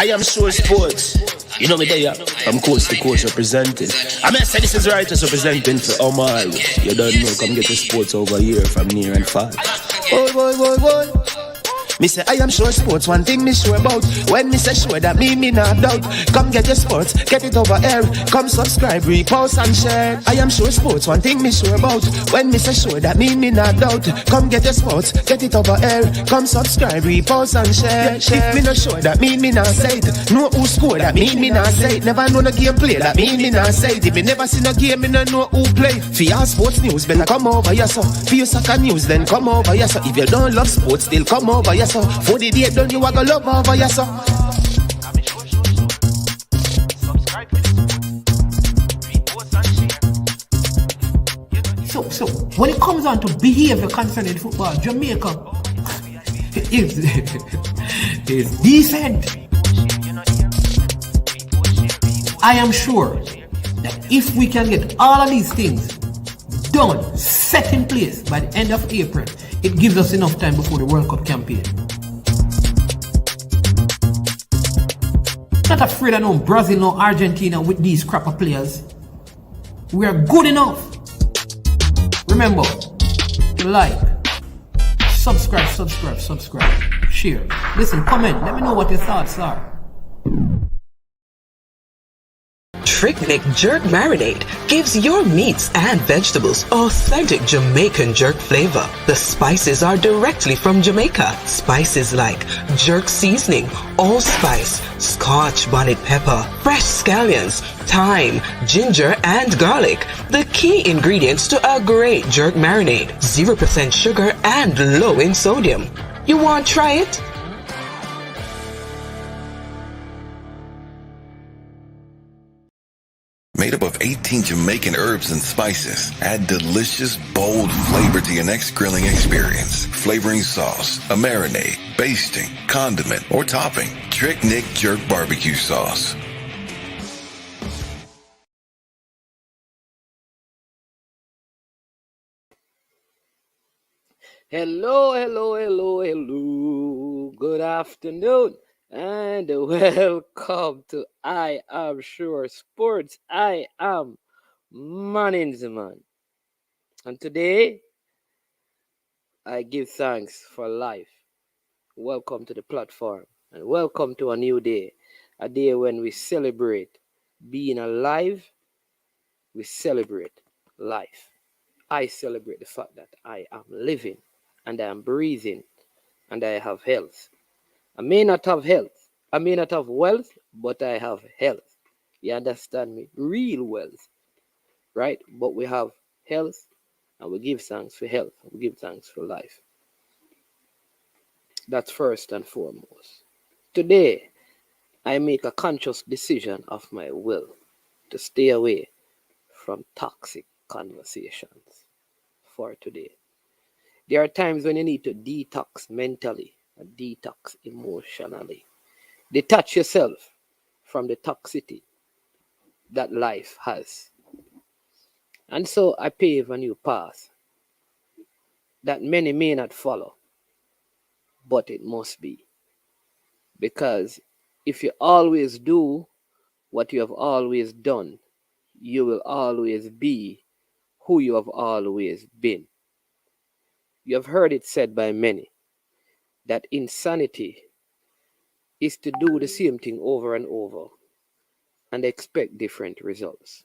I am sure sports. You know me there, I'm coast to coast representing. I mean, I say this is righteous representing for Omar. You don't know, come get the sports over here from near and far. Boy. Me say I am sure sports, one thing me sure about. When me say sure, that me not doubt. Come get your sports, get it over here. Come subscribe, repost and share. I am sure sports, one thing me sure about. When me say sure, that me not doubt. Come get your sports, get it over here. Come subscribe, repost and share. If me not sure, that me not say it. Know who score, that me not say it. Never know no game play, that me not say it. If me never see no game, me no know who play. For your sports news, better come over here so. For your soccer news, then come over here so. If you don't love sports, still come over here so. For the day done, you a go love over here so. So when it comes on to behavior concerning football, Jamaica is decent. I am sure that if we can get all of these things done, set in place by the end of April, it gives us enough time before the World Cup campaign. Not afraid of no Brazil, no Argentina with these crap of players. We are good enough. Remember, like, subscribe, share. Listen, comment, let me know what your thoughts are. Trick Jerk Marinade gives your meats and vegetables authentic Jamaican jerk flavor. The spices are directly from Jamaica. Spices like jerk seasoning, allspice, Scotch bonnet pepper, fresh scallions, thyme, ginger, and garlic. The key ingredients to a great jerk marinade. 0% sugar and low in sodium. You want to try it? Made up of 18 Jamaican herbs and spices, add delicious, bold flavor to your next grilling experience. Flavoring sauce, a marinade, basting, condiment, or topping. Trick Nick Jerk Barbecue Sauce. Hello. Good afternoon. And welcome to I Am Sure Sports. I am Manningsman. And today, I give thanks for life. Welcome to the platform. And welcome to a new day. A day when we celebrate being alive. We celebrate life. I celebrate the fact that I am living and I am breathing and I have health. I may not have health. I may not have wealth, but I have health. You understand me? Real wealth. Right? But we have health and we give thanks for health. We give thanks for life. That's first and foremost. Today, I make a conscious decision of my will to stay away from toxic conversations for today. There are times when you need to detox mentally and detox emotionally. Detach yourself from the toxicity that life has. And so I pave a new path that many may not follow, but it must be. Because if you always do what you have always done, you will always be who you have always been. You have heard it said by many that insanity is to do the same thing over and over and expect different results.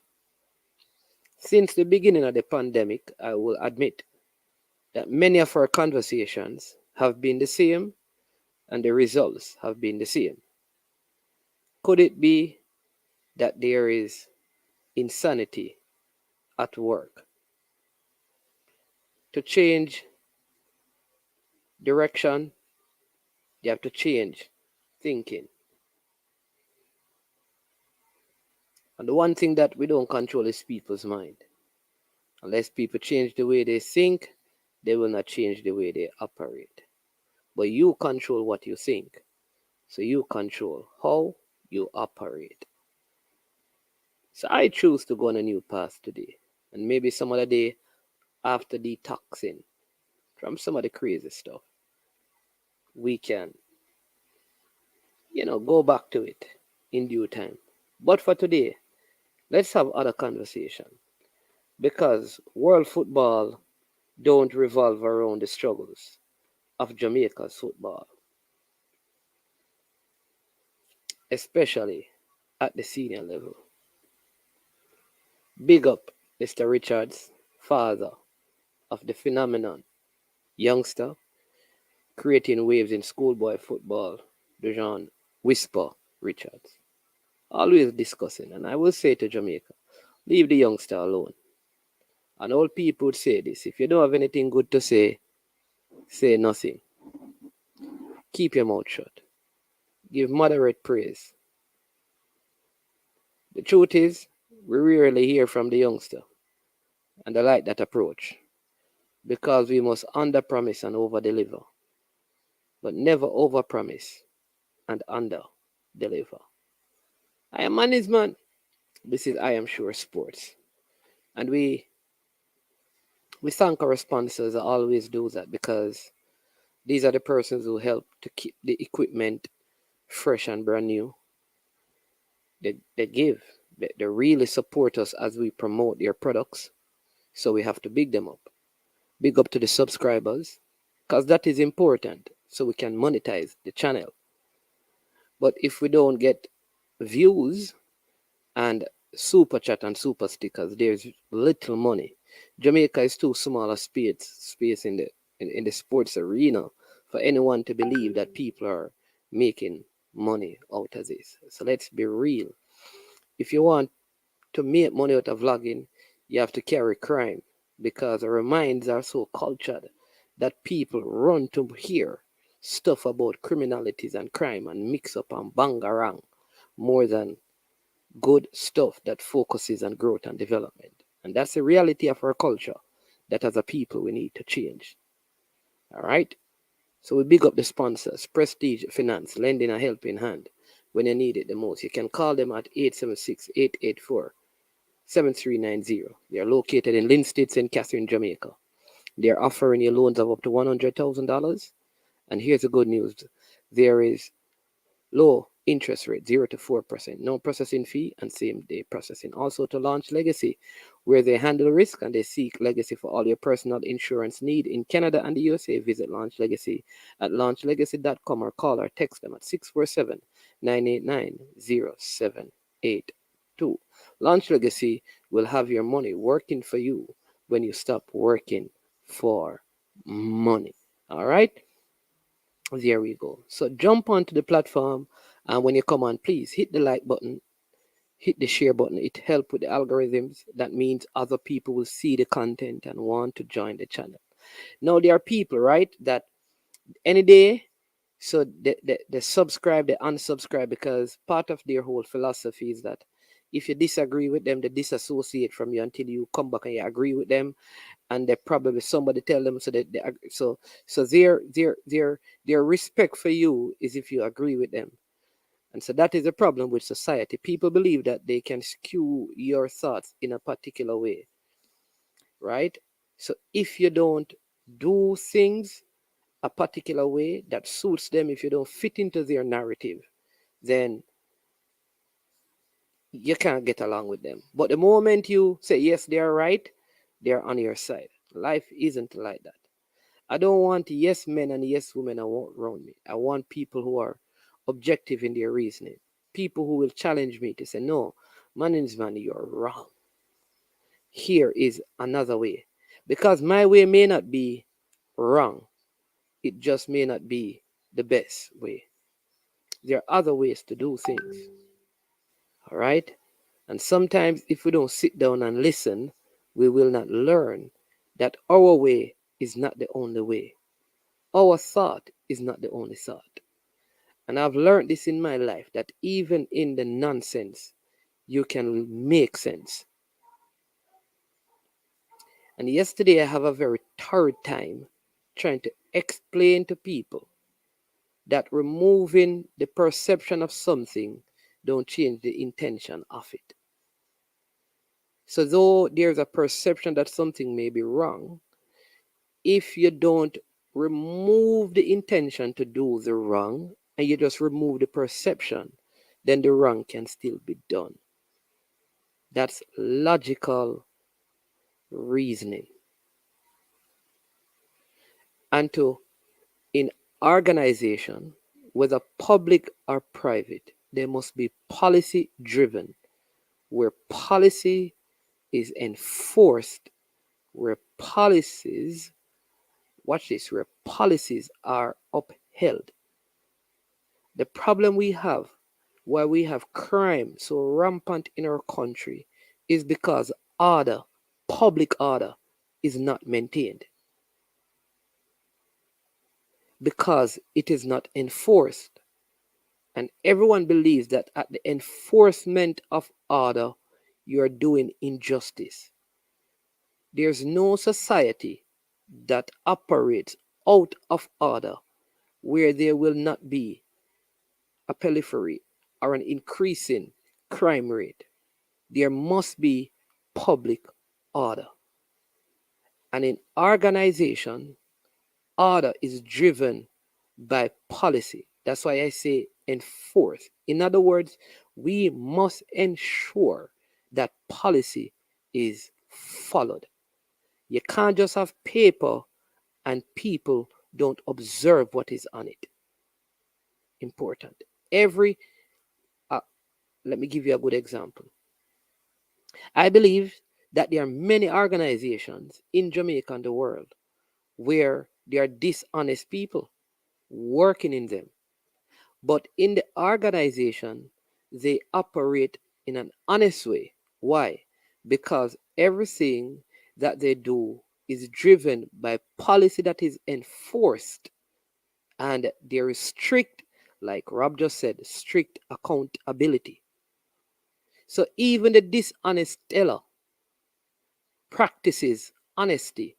Since the beginning of the pandemic, I will admit that many of our conversations have been the same and the results have been the same. Could it be that there is insanity at work? To change direction, you have to change thinking. And the one thing that we don't control is people's mind. Unless people change the way they think, they will not change the way they operate. But you control what you think. So you control how you operate. So I choose to go on a new path today. And maybe some other day after detoxing from some of the crazy stuff, we can go back to it in due time. But for today, let's have other conversation because world football don't revolve around the struggles of Jamaica's football, especially at the senior level. Big up Mr. Richards, father of the phenomenon, youngster, creating waves in schoolboy football, Dejan Whisper Richards. Always discussing, and I will say to Jamaica, leave the youngster alone. And old people would say this, if you don't have anything good to say, say nothing. Keep your mouth shut. Give moderate praise. The truth is, we rarely hear from the youngster, and I like that approach because we must under promise and over deliver, but never over promise and under deliver. I am management. This is I Am Sure Sports, and we thank our sponsors. I always do that because these are the persons who help to keep the equipment fresh and brand new. They give, they really support us as we promote their products. So we have to big them up. Big up to the subscribers because that is important so we can monetize the channel. But if we don't get views and super chat and super stickers, there's little money. Jamaica is too small a space in the sports arena for anyone to believe that people are making money out of this. So let's be real. If you want to make money out of vlogging, you have to carry crime because our minds are so cultured that people run to hear stuff about criminalities and crime and mix up and bang around more than good stuff that focuses on growth and development. And that's the reality of our culture that as a people we need to change. All right? So we big up the sponsors, Prestige Finance, lending a helping hand when you need it the most. You can call them at 876-884-7390. They are located in Linstead, St. Catherine, Jamaica. They are offering you loans of up to $100,000. And here's the good news. There is low interest rate, 0 to 4%, no processing fee, and same day processing. Also to Launch Legacy, where they handle risk and they seek legacy for all your personal insurance need. In Canada and the USA, visit Launch Legacy at launchlegacy.com or call or text them at 647-989-0782. Launch Legacy will have your money working for you when you stop working for money. All right? There we go. So jump onto the platform, and when you come on, please hit the like button, hit the share button. It helps with the algorithms. That means other people will see the content and want to join the channel. Now there are people, right, that any day, so they subscribe, they unsubscribe because part of their whole philosophy is that if you disagree with them, they disassociate from you until you come back and you agree with them, and they probably somebody tell them so that their respect for you is if you agree with them. And so that is a problem with society. People believe that they can skew your thoughts in a particular way, right? So if you don't do things a particular way that suits them, if you don't fit into their narrative, then you can't get along with them. But the moment you say yes, they're right, they're on your side. Life isn't like that. I don't want yes men and yes women around me. I want people who are objective in their reasoning. People who will challenge me to say, no, man, you're wrong. Here is another way. Because my way may not be wrong. It just may not be the best way. There are other ways to do things. All right? And sometimes if we don't sit down and listen, we will not learn that our way is not the only way. Our thought is not the only thought. And I've learned this in my life, that even in the nonsense, you can make sense. And yesterday I have a very hard time trying to explain to people that removing the perception of something don't change the intention of it. So though there's a perception that something may be wrong, if you don't remove the intention to do the wrong and you just remove the perception, then the wrong can still be done. That's logical reasoning. And in organization, whether public or private, they must be policy driven, where policy is enforced, where policies, watch this, where policies are upheld. The problem we have, why we have crime so rampant in our country, is because order, public order, is not maintained. Because it is not enforced. And everyone believes that at the enforcement of order, you are doing injustice. There's no society that operates out of order where there will not be a proliferate or an increasing crime rate. There must be public order. And in organization, order is driven by policy. That's why I say enforce. In other words, we must ensure that policy is followed. You can't just have paper and people don't observe what is on it. Important. Let me give you a good example. I believe that there are many organizations in Jamaica and the world where there are dishonest people working in them. But in the organization, they operate in an honest way. Why? Because everything that they do is driven by policy that is enforced. And there is strict, like Rob just said, strict accountability. So even the dishonest teller practices honesty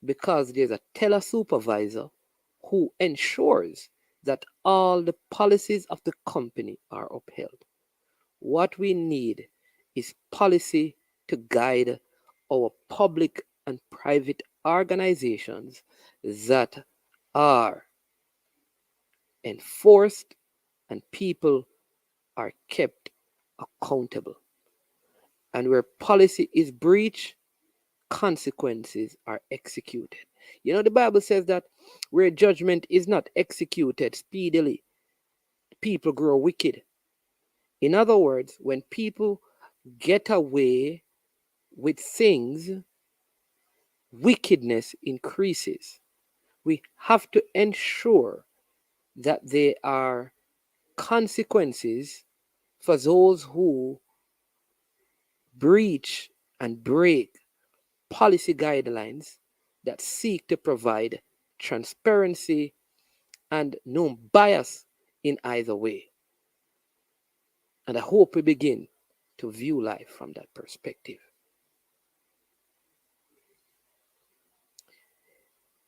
because there's a teller supervisor who ensures that all the policies of the company are upheld. What we need is policy to guide our public and private organizations that are enforced and people are kept accountable. And where policy is breached, consequences are executed. You know, the Bible says that where judgment is not executed speedily, people grow wicked. In other words, when people get away with things, wickedness increases. We have to ensure that there are consequences for those who breach and break policy guidelines that seek to provide transparency and no bias in either way. And I hope we begin to view life from that perspective.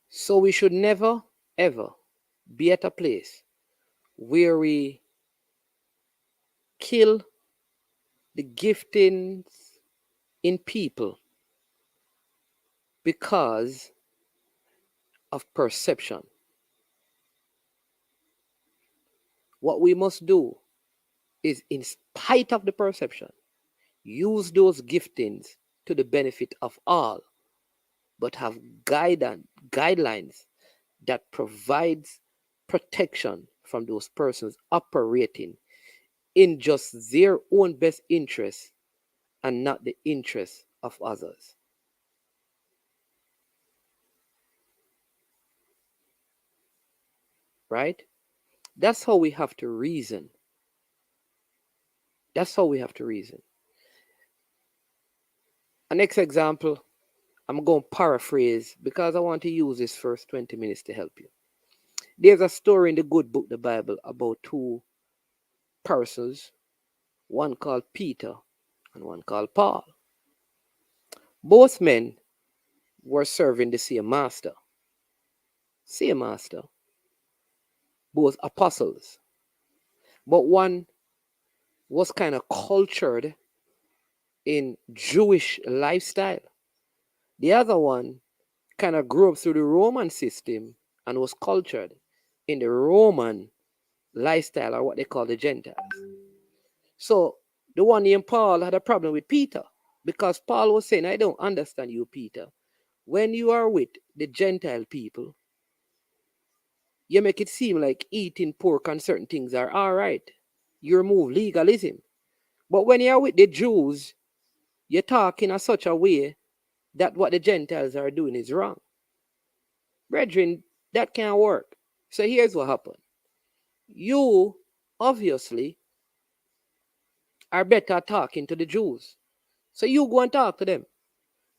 So we should never, ever be at a place where we kill the giftings in people because of perception. What we must do is, in spite of the perception, use those giftings to the benefit of all, but have guidelines that provides protection from those persons operating in just their own best interests and not the interests of others. Right? That's how we have to reason. That's how we have to reason. A next example, I'm going to paraphrase because I want to use this first 20 minutes to help you. There's a story in the good book, the Bible, about two persons, one called Peter and one called Paul. Both men were serving the same master. Same master. Both apostles. But one was kind of cultured in Jewish lifestyle. The other one kind of grew up through the Roman system and was cultured in the Roman lifestyle or what they call the Gentiles. So the one named Paul had a problem with Peter because Paul was saying, I don't understand you, Peter. When you are with the Gentile people, you make it seem like eating pork and certain things are all right. You remove legalism. But when you're with the Jews, you talk in such a way that what the Gentiles are doing is wrong. Brethren, that can't work. So here's what happened. You obviously are better talking to the Jews. So you go and talk to them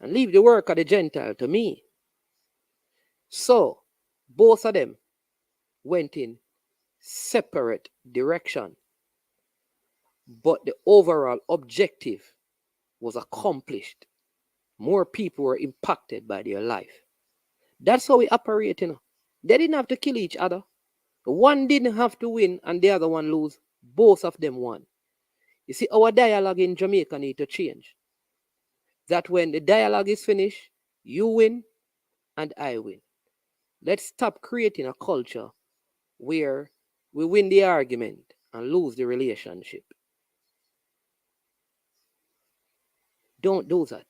and leave the work of the Gentile to me. So both of them went in separate direction, but the overall objective was accomplished. More people were impacted by their life. That's how we operate, you know. They didn't have to kill each other. One didn't have to win and the other one lose. Both of them won. You see, our dialogue in Jamaica need to change. That when the dialogue is finished, you win and I win. Let's stop creating a culture where we win the argument and lose the relationship. Don't do that.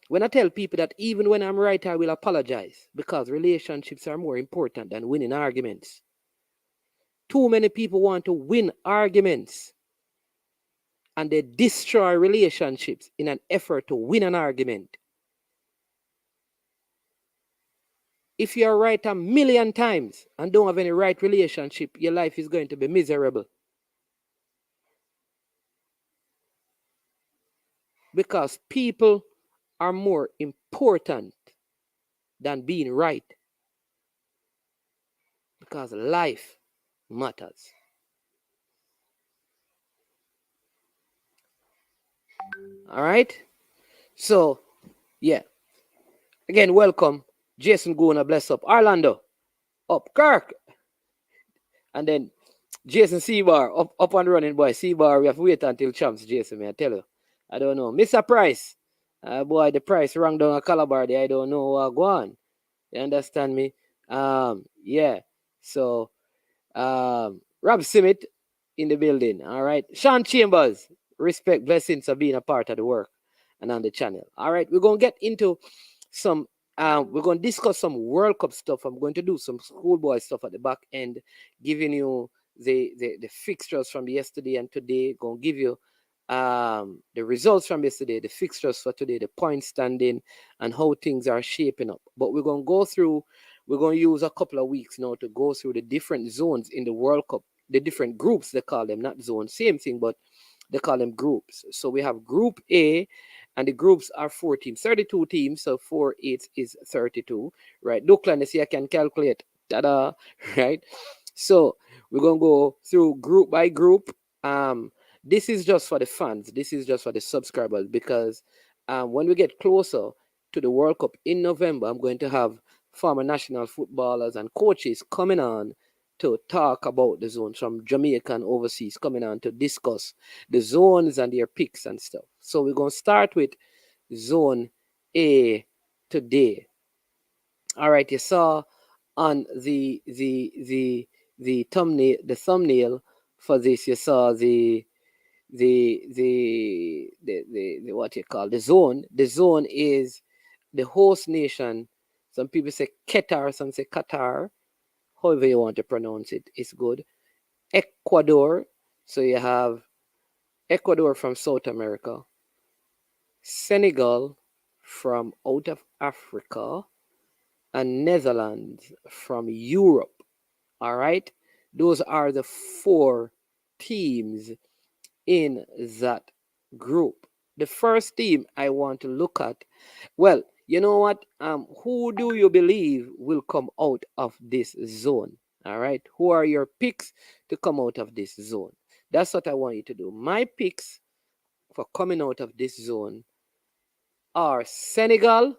When I tell people that even when I'm right, I will apologize because relationships are more important than winning arguments. Too many people want to win arguments and they destroy relationships in an effort to win an argument. If you're right a million times and don't have any right relationship, your life is going to be miserable. Because people are more important than being right. Because life matters. All right? So, yeah. Again, welcome. Jason Guna, bless up. Orlando, up. Kirk. And then Jason Seabar, up and running, boy. Seabar, we have to wait until champs, Jason, man. I tell you. I don't know. Mr. Price. Boy, the price rang down a Calabar there. I don't know what go on. You understand me? Yeah. So, Rob Simit in the building. All right. Sean Chambers, respect, blessings for being a part of the work and on the channel. All right. We're going to get into some, we're going to discuss some World Cup stuff. I'm going to do some schoolboy stuff at the back end, giving you the fixtures from yesterday and today. Going to give you the results from yesterday, the fixtures for today, the point standing, and how things are shaping up. But we're going to go through, we're going to use a couple of weeks now to go through the different zones in the World Cup, the different groups, they call them, not zones, same thing, but they call them groups. So we have Group A, and the groups are 4 teams, 32 teams, so 4 8 is 32, right? Look, let's see, I can calculate, ta-da, right? So we're going to go through group by group. This is just for the fans. This is just for the subscribers because when we get closer to the World Cup in November, I'm going to have former national footballers and coaches coming on to talk about the zones from Jamaica and overseas, coming on to discuss the zones and their picks and stuff. So we're going to start with Zone A today. All right, you saw on the thumbnail for this, you saw the what you call the zone. The zone is the host nation. Some people say Qatar, some say Qatar. However you want to pronounce it, it's good. Ecuador. So you have Ecuador from South America, Senegal from out of Africa, and Netherlands from Europe. All right, those are the 4 teams in that group. The first team I want to look at, well, you know what? Who do you believe will come out of this zone? All right, who are your picks to come out of this zone? That's what I want you to do. My picks for coming out of this zone are Senegal.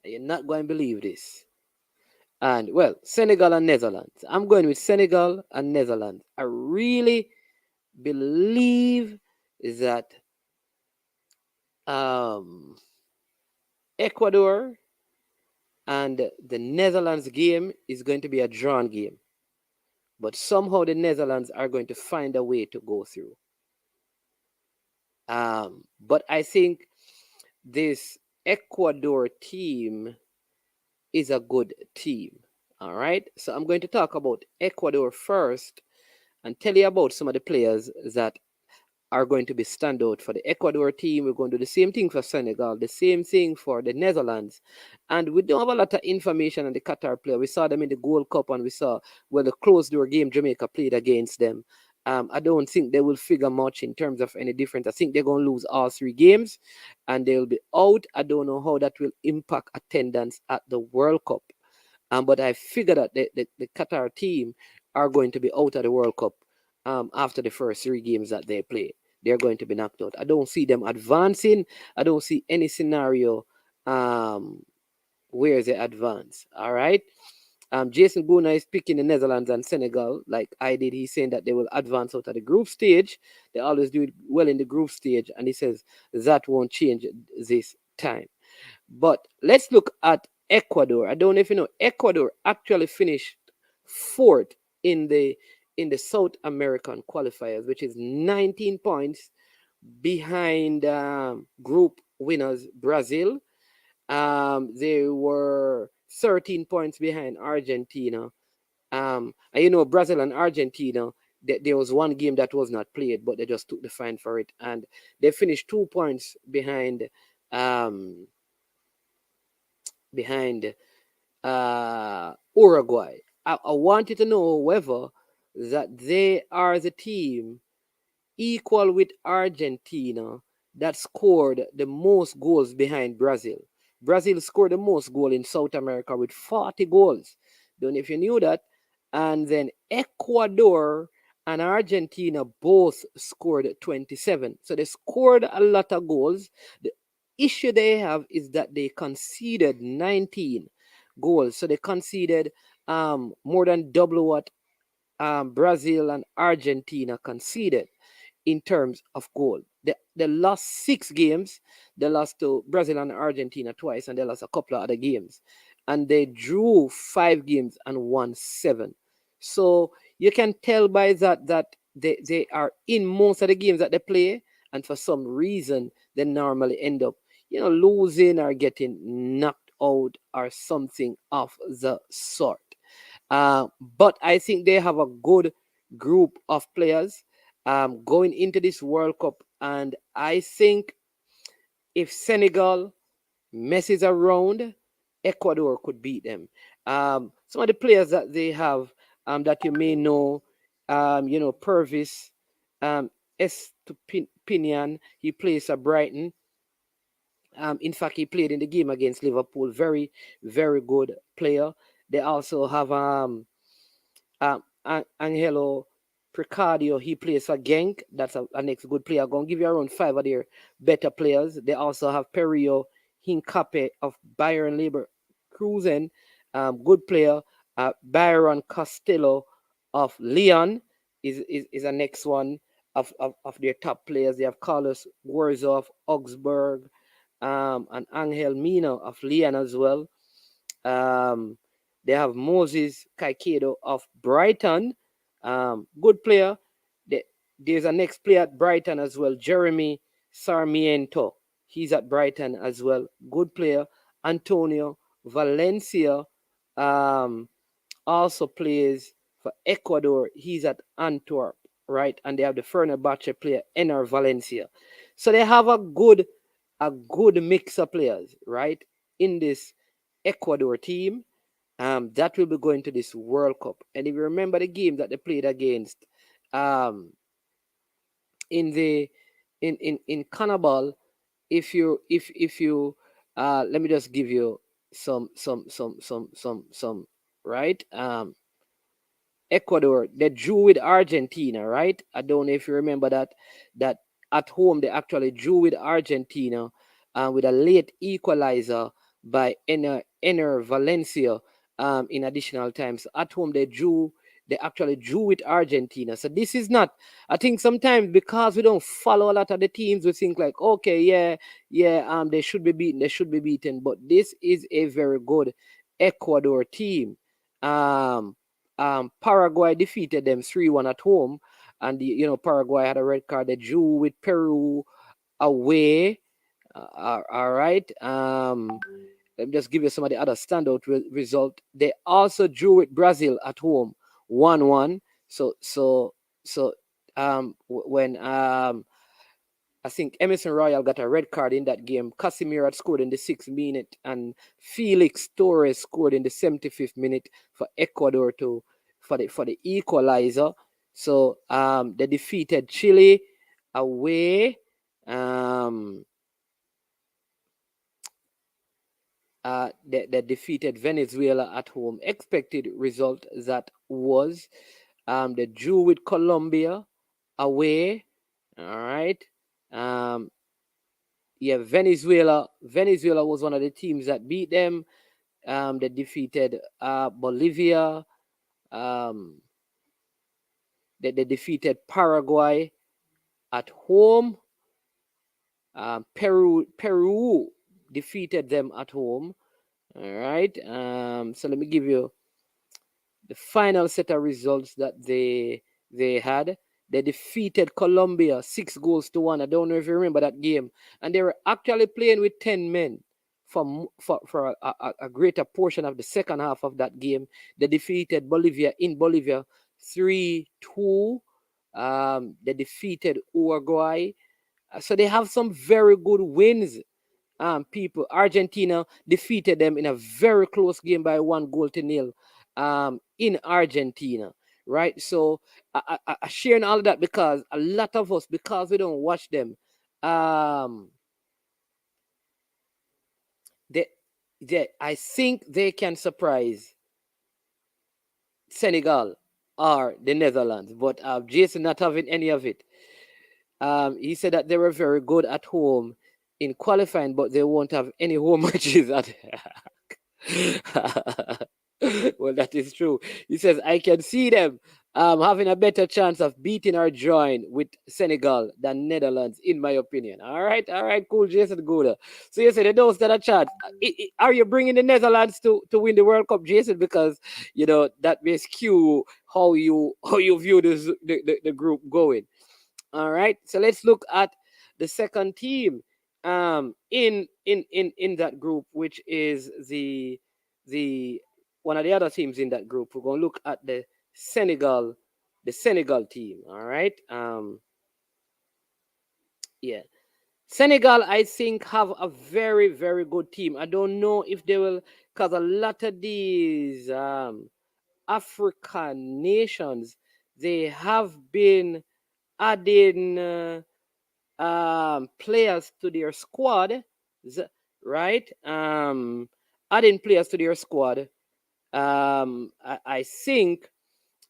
You're not going to believe this. And well, Senegal and Netherlands. I'm going with Senegal and Netherlands. I really believe that Ecuador and the Netherlands game is going to be a drawn game. But somehow the Netherlands are going to find a way to go through. But I think this Ecuador team is a good team. All right. So I'm going to talk about Ecuador first and tell you about some of the players that are going to be standout for the Ecuador team. We're going to do the same thing for Senegal, the same thing for the Netherlands. And we don't have a lot of information on the Qatar player. We saw them in the Gold Cup and we saw the closed door game Jamaica played against them. I don't think they will figure much in terms of any difference. I think they're going to lose all 3 games and they'll be out. I don't know how that will impact attendance at the World Cup. But I figure that the Qatar team are going to be out of the World Cup after the first 3 games that they play. They're going to be knocked out. I don't see them advancing. I don't see any scenario where they advance. All right. Jason Guna is picking the Netherlands and Senegal like I did. He's saying that they will advance out of the group stage. They always do it well in the group stage. And he says that won't change this time. But let's look at Ecuador. I don't know if you know, Ecuador actually finished 4th in the South American qualifiers, which is 19 points behind group winners Brazil. They were 13 points behind Argentina. And you know, Brazil and Argentina, there was one game that was not played, but they just took the fine for it. And they finished 2 points behind Uruguay. I wanted to know, however, that they are the team equal with Argentina that scored the most goals behind Brazil. Brazil scored the most goals in South America with 40 goals. Don't know if you knew that. And then Ecuador and Argentina both scored 27. So they scored a lot of goals. The issue they have is that they conceded 19 goals. So they conceded more than double what Brazil and Argentina conceded in terms of goal. They lost 6 games. They lost to Brazil and Argentina twice, and they lost a couple of other games. And they drew 5 games and won 7. So you can tell by that they are in most of the games that they play, and for some reason they normally end up, losing or getting knocked out or something of the sort. But I think they have a good group of players going into this World Cup. And I think if Senegal messes around, Ecuador could beat them. Some of the players that they have that you may know, Purvis Estupinian, he plays at Brighton. In fact, he played in the game against Liverpool. Very, very good player. They also have Angelo Precadio. He plays for Genk. That's a next good player. I'm going to give you around 5 of their better players. They also have Perio Hincape of Bayern Leverkusen. Good player. Byron Costello of Lyon is the next one of their top players. They have Carlos Guerzo of Augsburg. And Angel Mina of Lyon as well. They have Moses Caicedo of Brighton. Good player. There's a next player at Brighton as well, Jeremy Sarmiento. He's at Brighton as well. Good player. Antonio Valencia also plays for Ecuador. He's at Antwerp, right? And they have the Fenerbahce player, Ener Valencia. So they have a good mix of players, right, in this Ecuador team that will be going to this World Cup. And if you remember the game that they played against in Carnival, if you let me just give you some right. Ecuador, they drew with Argentina, right? I don't know if you remember that at home they actually drew with Argentina with a late equalizer by Ener Valencia in additional time. So at home they drew they actually drew with Argentina. So this is not, I think sometimes because we don't follow a lot of the teams, we think like, okay, they should be beaten. But this is a very good Ecuador team. Paraguay defeated them 3-1 at home, and Paraguay had a red card. They drew with Peru away. All right. Let me just give you some of the other standout result. They also drew with Brazil at home, 1-1. When I think Emerson Royal got a red card in that game. Casemiro had scored in the 6th minute, and Felix Torres scored in the 75th minute for Ecuador for the equalizer. So they defeated Chile away. They defeated Venezuela at home. Expected result that was they drew with Colombia away. All right. Venezuela was one of the teams that beat them. They defeated Bolivia. They defeated Paraguay at home. Peru defeated them at home. All right. So let me give you the final set of results that they had. They defeated Colombia 6-1. I don't know if you remember that game. And they were actually playing with 10 men for a greater portion of the second half of that game. They defeated Bolivia in Bolivia 3-2. They defeated Uruguay. So they have some very good wins. People, Argentina defeated them in a very close game by 1-0 in Argentina, right? So I sharing all of that because a lot of us, because we don't watch them, I think they can surprise Senegal or the Netherlands, but Jason not having any of it. He said that they were very good at home in qualifying, but they won't have any home matches at well, that is true. He says, I can see them having a better chance of beating or drawing with Senegal than Netherlands, in my opinion. All right, cool, Jason Gouda. So you said those that are chat. Are you bringing the Netherlands to win the World Cup, Jason? Because that may skew how you view this the group going. All right, so let's look at the second team in that group, which is the one of the other teams in that group. We're going to look at the Senegal team. All right. Senegal, I think, have a very, very good team. I don't know if they will, because a lot of these African nations, they have been adding players to their squad, right? Adding players to their squad. I think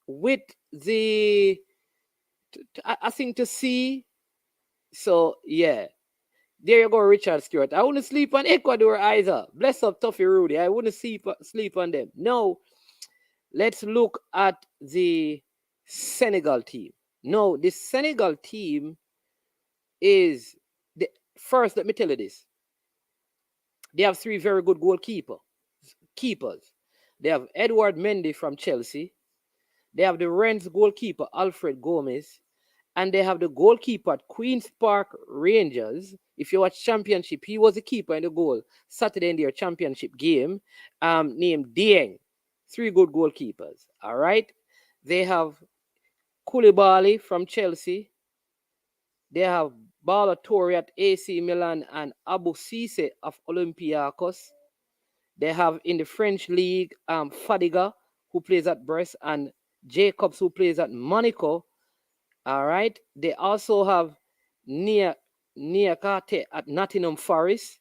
with the, I think to see. So yeah, there you go, Richard Stewart. I wouldn't sleep on Ecuador either. Bless up, Tuffy Rudy. I wouldn't sleep on them. No, let's look at the Senegal team. No, the Senegal team is the first. Let me tell you this. They have 3 very good keepers. They have Edouard Mendy from Chelsea. They have the Rennes goalkeeper, Alfred Gomez. And they have the goalkeeper at Queen's Park Rangers. If you watch Championship, he was the keeper in the goal Saturday in their Championship game, named Dieng. 3 good goalkeepers. All right. They have Koulibaly from Chelsea. They have Bala Torre at AC Milan and Abu Cisse of Olympiacos. They have in the French league Fadiga, who plays at Brest, and Jacobs, who plays at Monaco. All right. They also have Niakate at Nottingham Forest,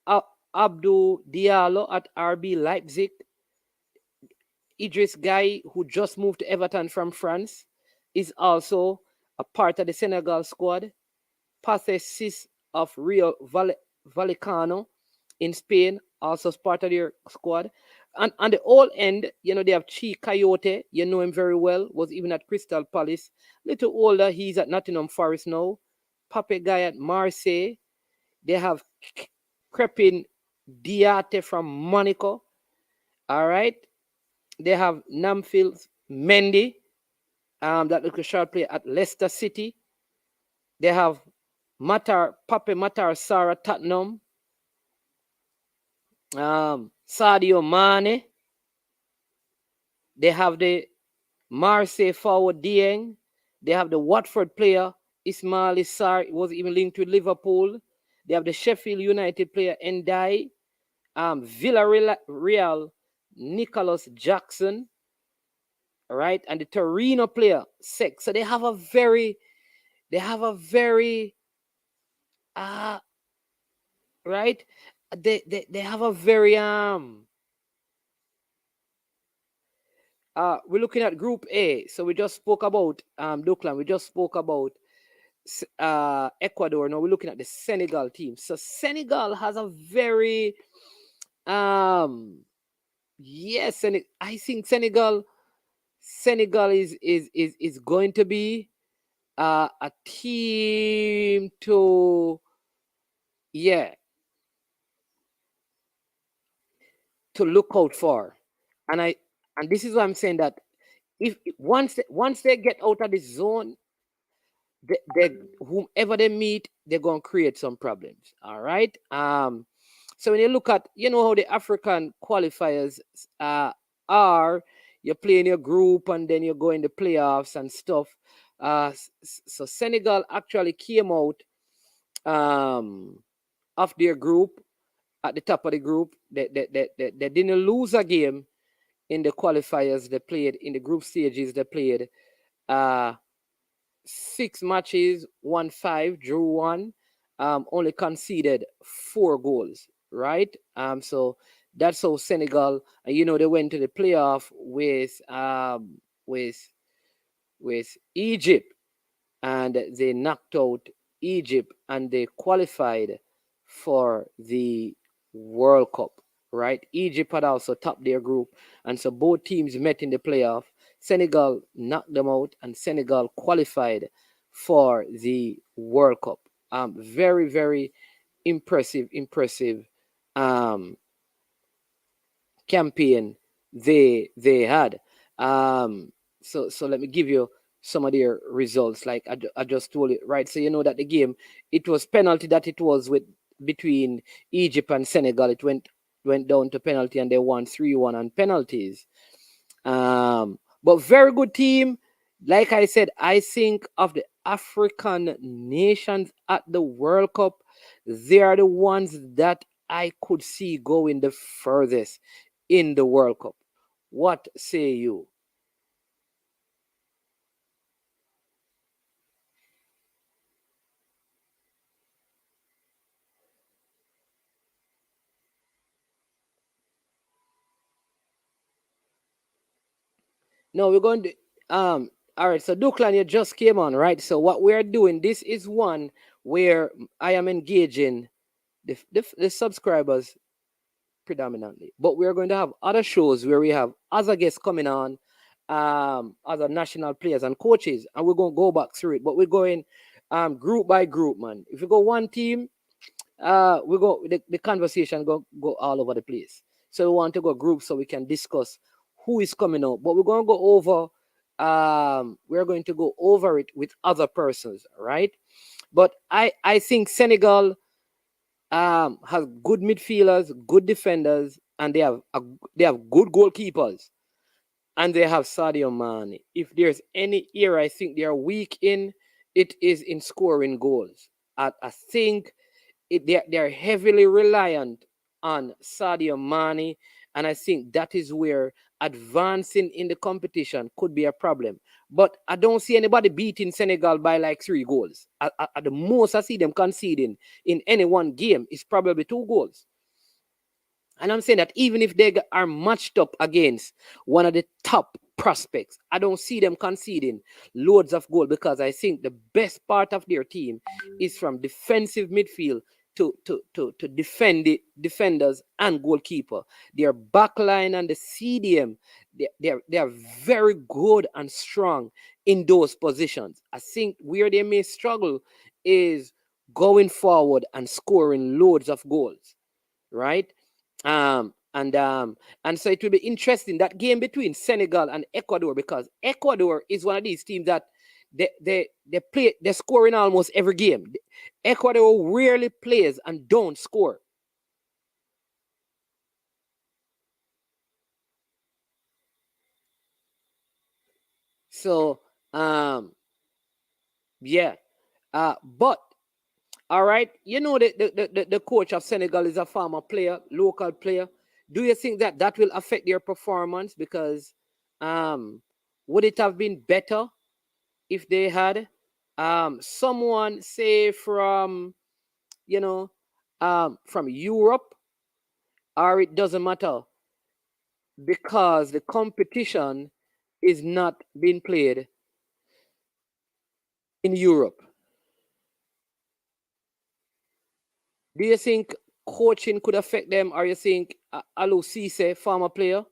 Abdou Diallo at RB Leipzig, Idriss Gueye, who just moved to Everton from France, is also a part of the Senegal squad. Pathé of Rio Vallecano in Spain, also part of their squad. on the all end, they have Chi Coyote. You know him very well. Was even at Crystal Palace. Little older, he's at Nottingham Forest now. Pape Guy at Marseille. They have Crepin Diate from Monaco. All right. They have Namfield Mendy, that little short player at Leicester City. They have Pape Matar Sarah Tottenham. Sadio Mane. They have the Marseille forward Dieng. They have the Watford player Ismail Issar, was even linked with Liverpool. They have the Sheffield United player Ndai. Villarreal Nicholas Jackson. All right, and the Torino player Sex. So they have a very right. They have a very we're looking at Group A. So we just spoke about Duklan. We just spoke about Ecuador. Now we're looking at the Senegal team. So Senegal has a very yes, and I think Senegal is going to be a team to look out for. And this is why I'm saying that if once they get out of the zone, whomever they meet, they're gonna create some problems. All right. So when you look at how the African qualifiers are, you play in your group and then you go in the playoffs and stuff. So Senegal actually came out of their group at the top of the group. They didn't lose a game in the qualifiers. They played in the group stages. They played 6 matches, won 5, drew 1, only conceded 4 goals. Right. So that's how Senegal, they went to the playoff with Egypt, and they knocked out Egypt, and they qualified for the World Cup. Right. Egypt had also topped their group, and so both teams met in the playoff. Senegal knocked them out, and Senegal qualified for the World Cup. Very, very impressive campaign they had. So let me give you some of their results. Like I just told you, right? So that the game, it was penalty that it was between Egypt and Senegal. It went down to penalty, and they won 3-1 on penalties. But very good team. Like I said, I think of the African nations at the World Cup, they are the ones that I could see going the furthest in the World Cup. What say you? No, we're going to all right, so Duklan, you just came on, right? So what we're doing, this is one where I am engaging the subscribers predominantly, but we're going to have other shows where we have other guests coming on, other national players and coaches, and we're going to go back through it. But we're going group by group, man. If we go one team, we go the conversation go all over the place. So we want to go group so we can discuss who is coming out. But we're going to go over. We're going to go over it with other persons, right? But I think Senegal has good midfielders, good defenders, and they have good goalkeepers, and they have Sadio Mane. If there's any area I think they are weak in, it is in scoring goals. I think they're heavily reliant on Sadio Mane, and I think that is where advancing in the competition could be a problem. But I don't see anybody beating Senegal by like 3 goals. At the most I see them conceding in any one game is probably 2 goals. And I'm saying that even if they are matched up against one of the top prospects, I don't see them conceding loads of goals, because I think the best part of their team is from defensive midfield to defend the defenders and goalkeeper. Their backline and the CDM, they are very good and strong in those positions. I think where they may struggle is going forward and scoring loads of goals, right? And so it will be interesting, that game between Senegal and Ecuador, because Ecuador is one of these teams that they're scoring almost every game. Ecuador rarely plays and don't score. So yeah. But all right, you know the coach of Senegal is a former player, local player. Do you think that that will affect their performance? Because would it have been better if they had someone, say, from from Europe, or it doesn't matter because the competition is not being played in Europe? Do you think coaching could affect them, or you think Alou Cisse, former player,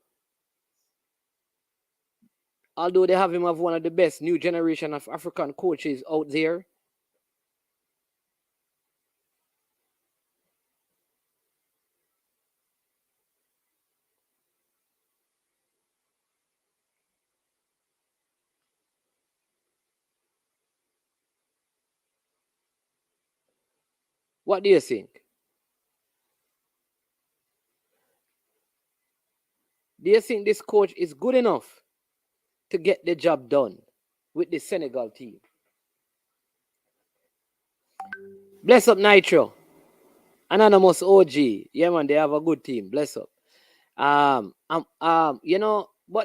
although they have him as one of the best new generation of African coaches out there? What do you think? Do you think this coach is good enough to get the job done with the Senegal team? Bless up Nitro. Anonymous OG. Yeah, man, they have a good team. Bless up. But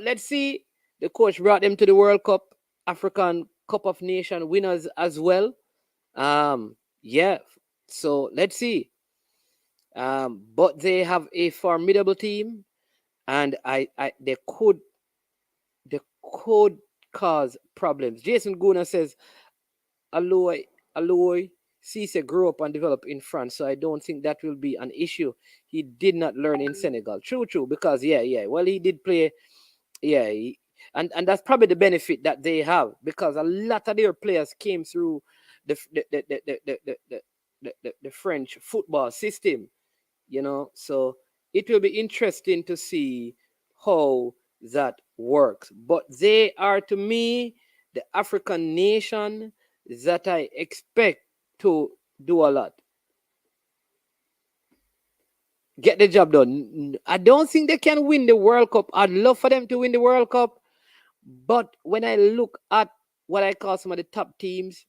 let's see. The coach brought them to the World Cup, African Cup of Nation winners as well. Yeah. So let's see. But they have a formidable team, and they could cause problems. Jason Guna says, Aloy Cisse grew up and developed in France, so I don't think that will be an issue. He did not learn in Senegal. True, because well, he did play, and that's probably the benefit that they have, because a lot of their players came through the French football system, so it will be interesting to see how that works. But they are, to me, the African nation that I expect to do a lot. Get the job done. I don't think they can win the World Cup. I'd love for them to win the World Cup. But when I look at what I call some of the top teams,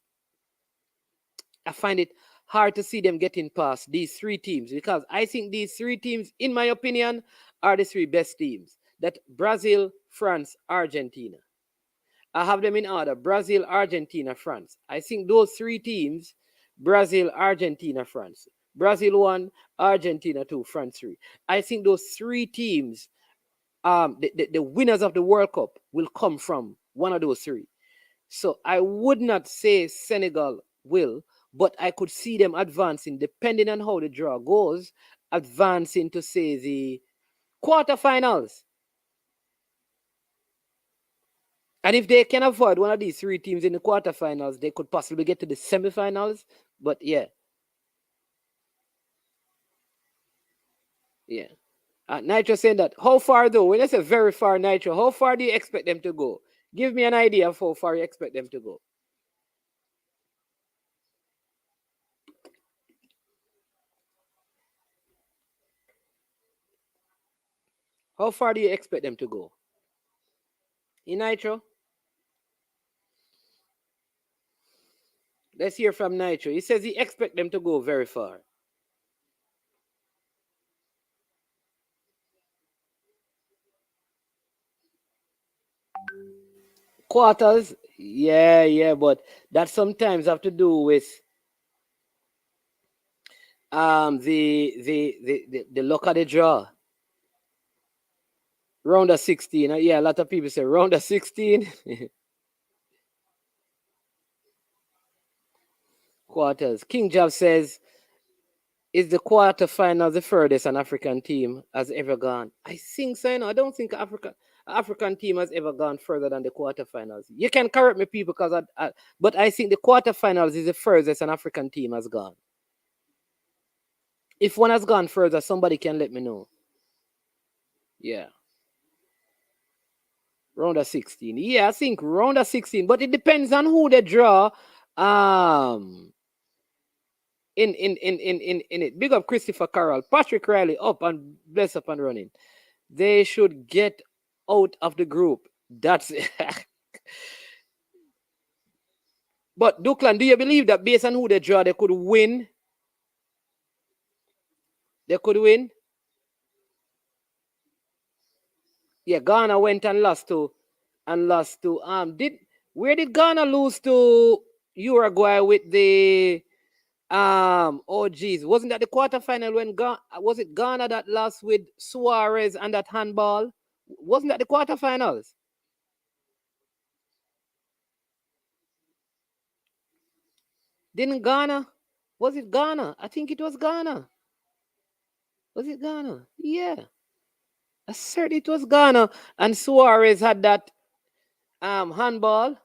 I find it hard to see them getting past these three teams, because I think these three teams, in my opinion, are the three best teams. That Brazil, France, Argentina. I have them in order: Brazil, Argentina, France. I think those three teams, Brazil, Argentina, France. Brazil 1, Argentina 2, France 3. I think those three teams, the winners of the World Cup, will come from one of those three. So I would not say Senegal will, but I could see them advancing, depending on how the draw goes, advancing to, say, the quarterfinals. And if they can avoid one of these three teams in the quarterfinals, they could possibly get to the semifinals. But yeah. Nitro saying that, how far though? When I say very far, Nitro, how far do you expect them to go? Give me an idea of how far you expect them to go. How far do you expect them to go? In Nitro? Let's hear from Nitro. He says he expects them to go very far. Quarters? Yeah, but that sometimes have to do with the luck of the draw. Round of 16. Yeah, a lot of people say round of 16. Quarters. King Job says Is the quarterfinals the furthest an African team has ever gone? I think so. I don't think African team has ever gone further than the quarterfinals. You can correct me, people, but I think the quarterfinals is the furthest an African team has gone. If one has gone further, somebody can let me know. Yeah. Round of 16. Yeah, I think round of 16, but it depends on who they draw. In it. Big up Christopher Carroll. Patrick Riley up and bless up and running. They should get out of the group. That's But Duckland, do you believe that based on who they draw, they could win? They could win? Yeah, Ghana went and lost to where did Ghana lose to Uruguay with the oh geez, wasn't that the quarterfinal when was it Ghana that lost with Suarez and that handball? Wasn't that the quarterfinals? Didn't Ghana? Was it Ghana? I think it was Ghana. Was it Ghana? Yeah. I said it was Ghana. And Suarez had that handball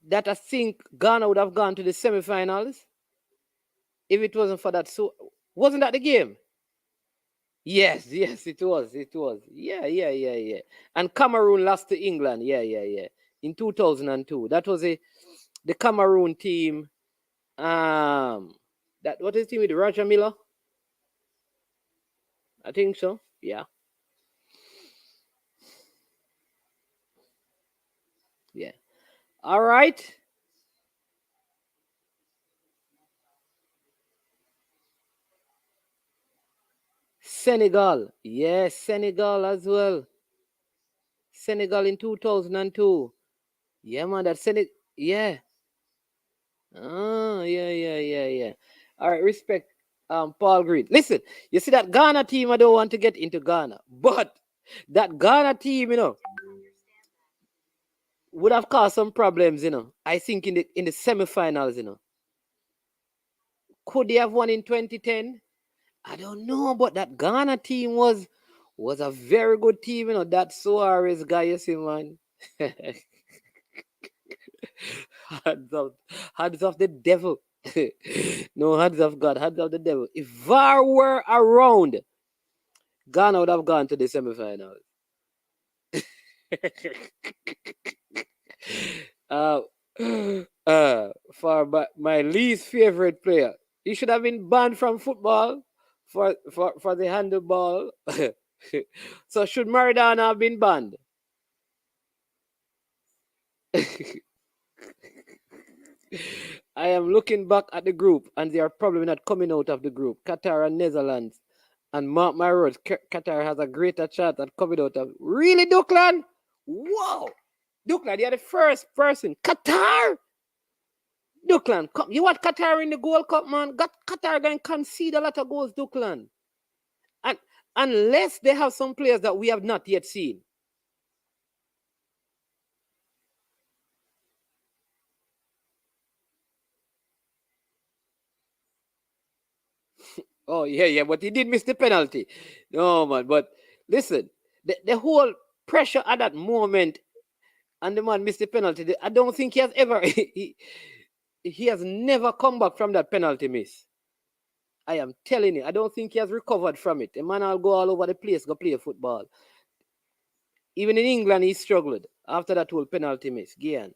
that I think Ghana would have gone to the semifinals if it wasn't for that. So wasn't that the game? Yes, it was. Yeah. And Cameroon lost to England. Yeah. In 2002. That was the Cameroon team. That what is the team with Roger Miller? I think so. Yeah. Yeah. All right. Senegal. Yes, Senegal as well. Senegal in 2002. Yeah, man, that Senegal. Yeah. Yeah. All right, respect, Paul Green. Listen, you see that Ghana team, I don't want to get into Ghana, but that Ghana team, would have caused some problems, I think in the semifinals, Could they have won in 2010? I don't know, but that Ghana team was a very good team, That Suarez guy, you see, man. Hands of the devil. No, hands of God, hands of the devil. If VAR were around, Ghana would have gone to the semifinals. For my least favorite player, he should have been banned from football for the handball. So should Maradona have been banned? I am looking back at the group, and they are probably not coming out of the group. Qatar and Netherlands. And mark my words, Qatar has a greater chance at coming out of. Really, Duckland? Whoa! Duckland, you're the first person. Qatar? Duckland, come. You want Qatar in the Gold Cup, man? Qatar going to concede a lot of goals, Duckland. And unless they have some players that we have not yet seen. Oh, yeah, but he did miss the penalty. No, man, but listen, the whole pressure at that moment, and the man missed the penalty. I don't think he has ever, he has never come back from that penalty miss. I am telling you, I don't think he has recovered from it. The man will go all over the place, go play football. Even in England, he struggled after that whole penalty miss. Gian.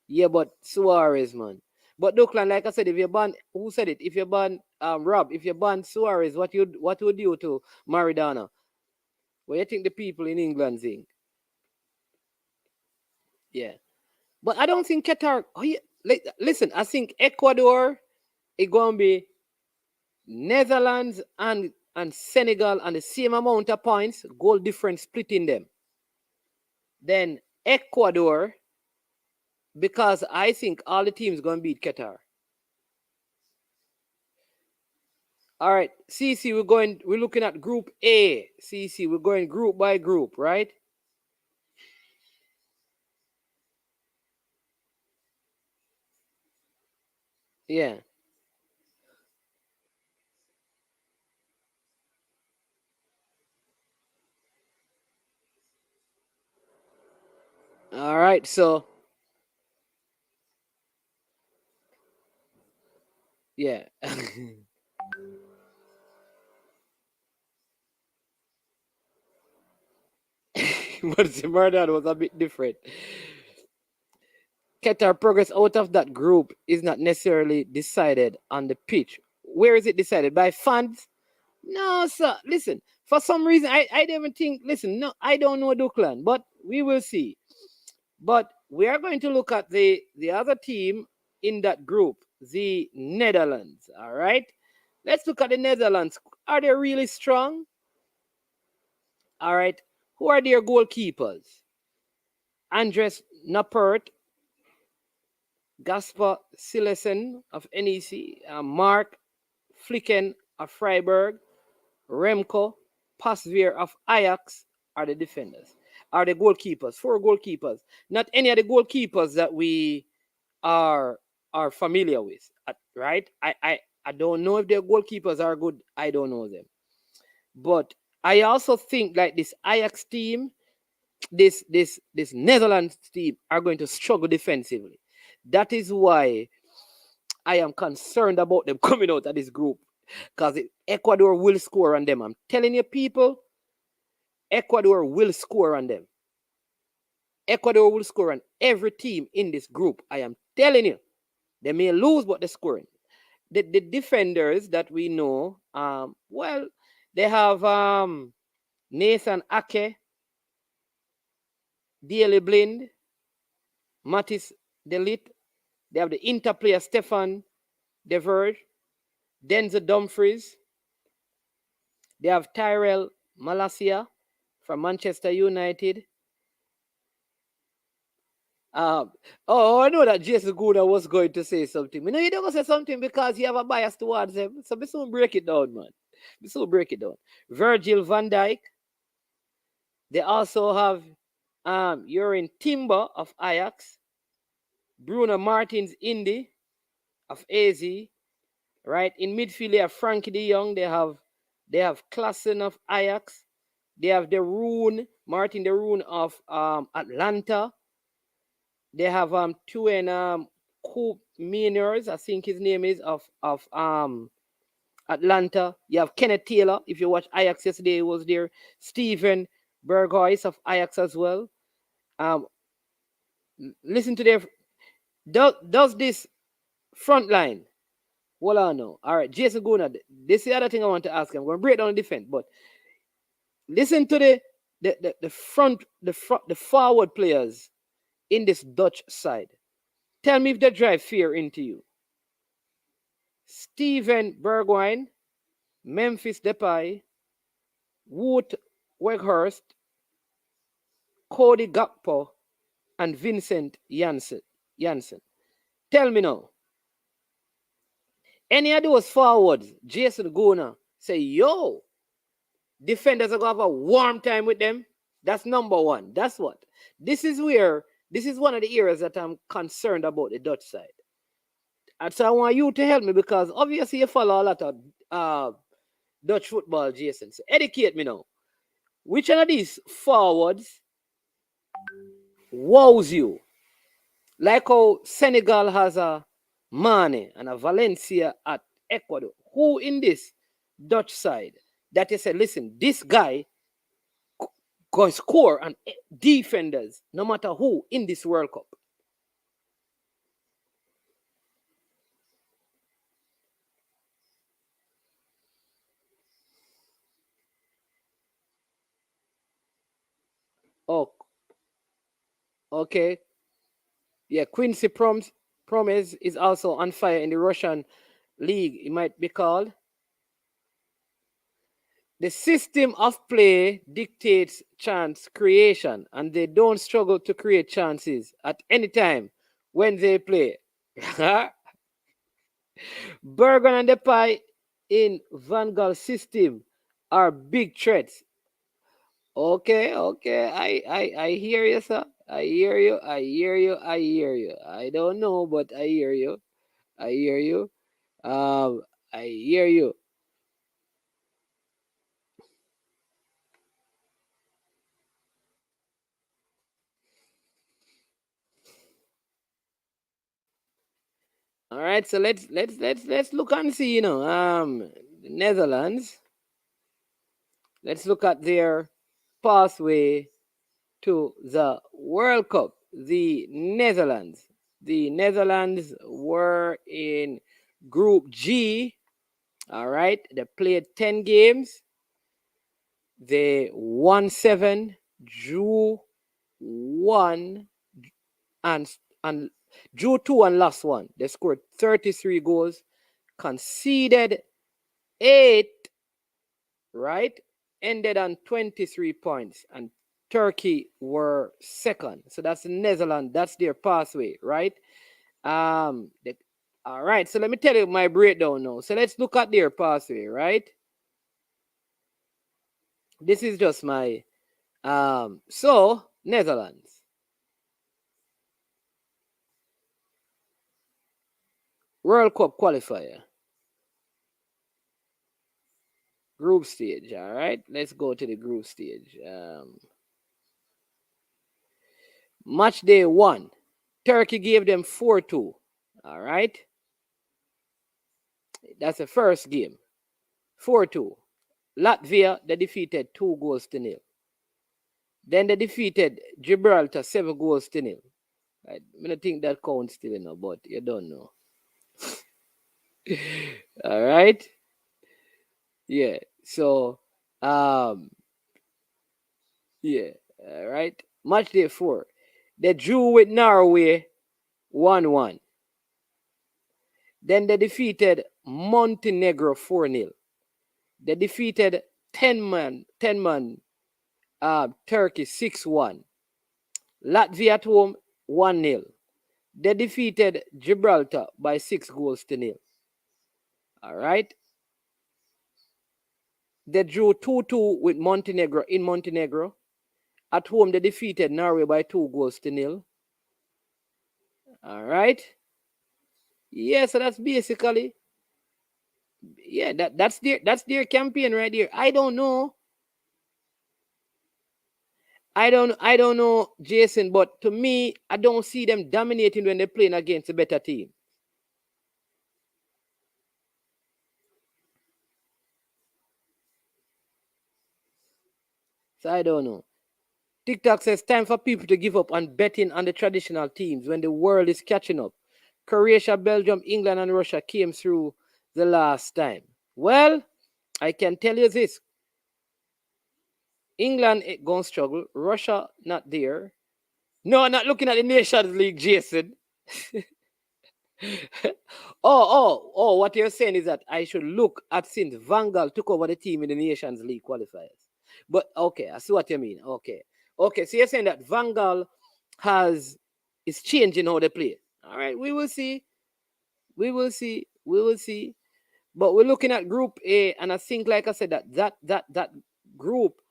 Yeah, but Suarez, man. But Duckland, like I said, if you ban, who said it? If you ban Rob, if you ban Suarez, what would you do to Maradona? What do you think the people in England think? Yeah. But I don't think Qatar. Listen, I think Ecuador is going to be Netherlands and Senegal and the same amount of points, goal difference splitting them. Then Ecuador, because I think all the teams going to beat Qatar. All right, CC, we're looking at Group A. CC, we're going group by group, right? Yeah. All right. So yeah. But the murder was a bit different. Qatar progress out of that group is not necessarily decided on the pitch. Where is it decided? By fans? No, sir. Listen, for some reason, I don't even think, listen, no, I don't know Duckland, but we will see. But we are going to look at the other team in that group, the Netherlands. All right. Let's look at the Netherlands. Are they really strong? All right. Who are their goalkeepers? Andres Nappert, Gasper Silesen of NEC, Mark Flicken of Freiburg, Remco Pasveer of Ajax are the defenders, are the goalkeepers, four goalkeepers. Not any of the goalkeepers that we are are familiar with, right? I don't know if their goalkeepers are good. I don't know them. But I also think like this Ajax team, this Netherlands team are going to struggle defensively. That is why I am concerned about them coming out of this group because Ecuador will score on them. I'm telling you, people, Ecuador will score on them. Ecuador will score on every team in this group. I am telling you, they may lose, but they're scoring. The defenders that we know, well, they have Nathan Ake, Daily Blind, Mattis Delit. They have the Inter player Stefan De Verge, Denzel Dumfries. They have Tyrell Malacia from Manchester United. Oh, I know that Jason Guna was going to say something. You know, you don't go say something because you have a bias towards him. So we soon break it down, man. We soon break it down. Virgil van Dijk. They also have Urin Timber of Ajax. Bruno Martins Indy of AZ. Right in midfield, they have Frankie De Jong. They have Klassen of Ajax. They have Martin De Roon of Atlanta. They have Tuen Coop Miners, I think his name is of Atlanta. You have Kenneth Taylor. If you watch Ajax yesterday, he was there. Steven Berghuis of Ajax as well. Um, listen to their does this front line. Well, I know. All right, Jason Guna. This is the other thing I want to ask him. I'm going to break down the defense, but listen to the forward players in this Dutch side. Tell me if they drive fear into you. Steven Bergwijn, Memphis Depay, Wout Weghorst, Cody Gakpo, and Vincent Janssen. Tell me now, any of those forwards, Jason Gona, say, yo, defenders are going to have a warm time with them. That's number one. That's what. This is one of the areas that I'm concerned about the Dutch side. And so I want you to help me because obviously you follow a lot of Dutch football, Jason. So educate me now. Which one of these forwards wows you? Like how Senegal has a Mane and a Valencia at Ecuador. Who in this Dutch side that you said, listen, this guy going to score on defenders no matter who in this World Cup? Oh, okay. Yeah, Quincy Promes is also on fire in the Russian league. It might be called. The system of play dictates chance creation, and they don't struggle to create chances at any time when they play. Bergen and Depay in Van Gaal system are big threats. Okay, I hear you, sir. I hear you. I don't know, but I hear you. I hear you. I hear you. All right, so let's look and see. The Netherlands. Let's look at their pathway to the World Cup. The Netherlands. The Netherlands were in Group G. All right, they played 10 games. They won 7, drew 1, and drew 2 and lost 1. They scored 33 goals, conceded 8, right? Ended on 23 points, and Turkey were second. So that's the Netherlands. That's their pathway, right? All right. So let me tell you my breakdown now. So let's look at their pathway, right? This is just my so Netherlands. World Cup qualifier. Group stage, all right? Let's go to the group stage. Match day 1. Turkey gave them 4-2, all right? That's the first game. 4-2. Latvia, they defeated 2-0. Then they defeated Gibraltar 7-0. I don't think that counts still, but you don't know. All right? Yeah. So, yeah. All right. Match day 4. They drew with Norway 1-1. Then they defeated Montenegro 4-0. They defeated 10-man Turkey 6-1. Latvia at home 1-0. They defeated Gibraltar by 6-0. All right. They drew 2-2 with Montenegro in Montenegro. At home, they defeated Norway by 2-0. All right. Yeah, so that's basically, yeah, that's their campaign right there. I don't know. I don't know, Jason, but to me, I don't see them dominating when they're playing against a better team. So I don't know. TikTok says time for people to give up on betting on the traditional teams when the world is catching up. Croatia, Belgium, England, and Russia came through the last time. Well, I can tell you this. England gonna struggle. Russia not there. No, not looking at the Nations League, Jason. What you're saying is that I should look at since Van Gaal took over the team in the Nations League qualifiers. But okay, I see what you mean. Okay, so you're saying that Van Gaal is changing how they play. All right, we will see. But we're looking at Group A, and I think, like I said, that group.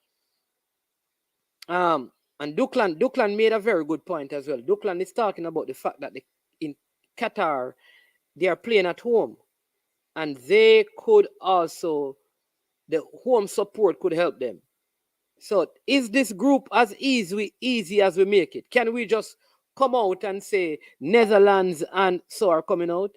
And Duklan made a very good point as well. Duklan is talking about the fact that in Qatar they are playing at home, and they could also, the home support could help them. So is this group as easy as we make it? Can we just come out and say Netherlands and so are coming out?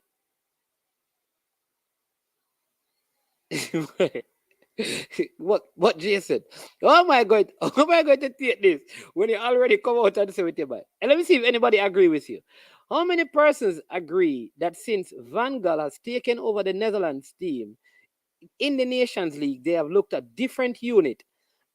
what Jason? How am I going to take this when you already come out and say with your mind? And let me see if anybody agree with you. How many persons agree that since Van Gaal has taken over the Netherlands team in the Nations League, they have looked at different unit,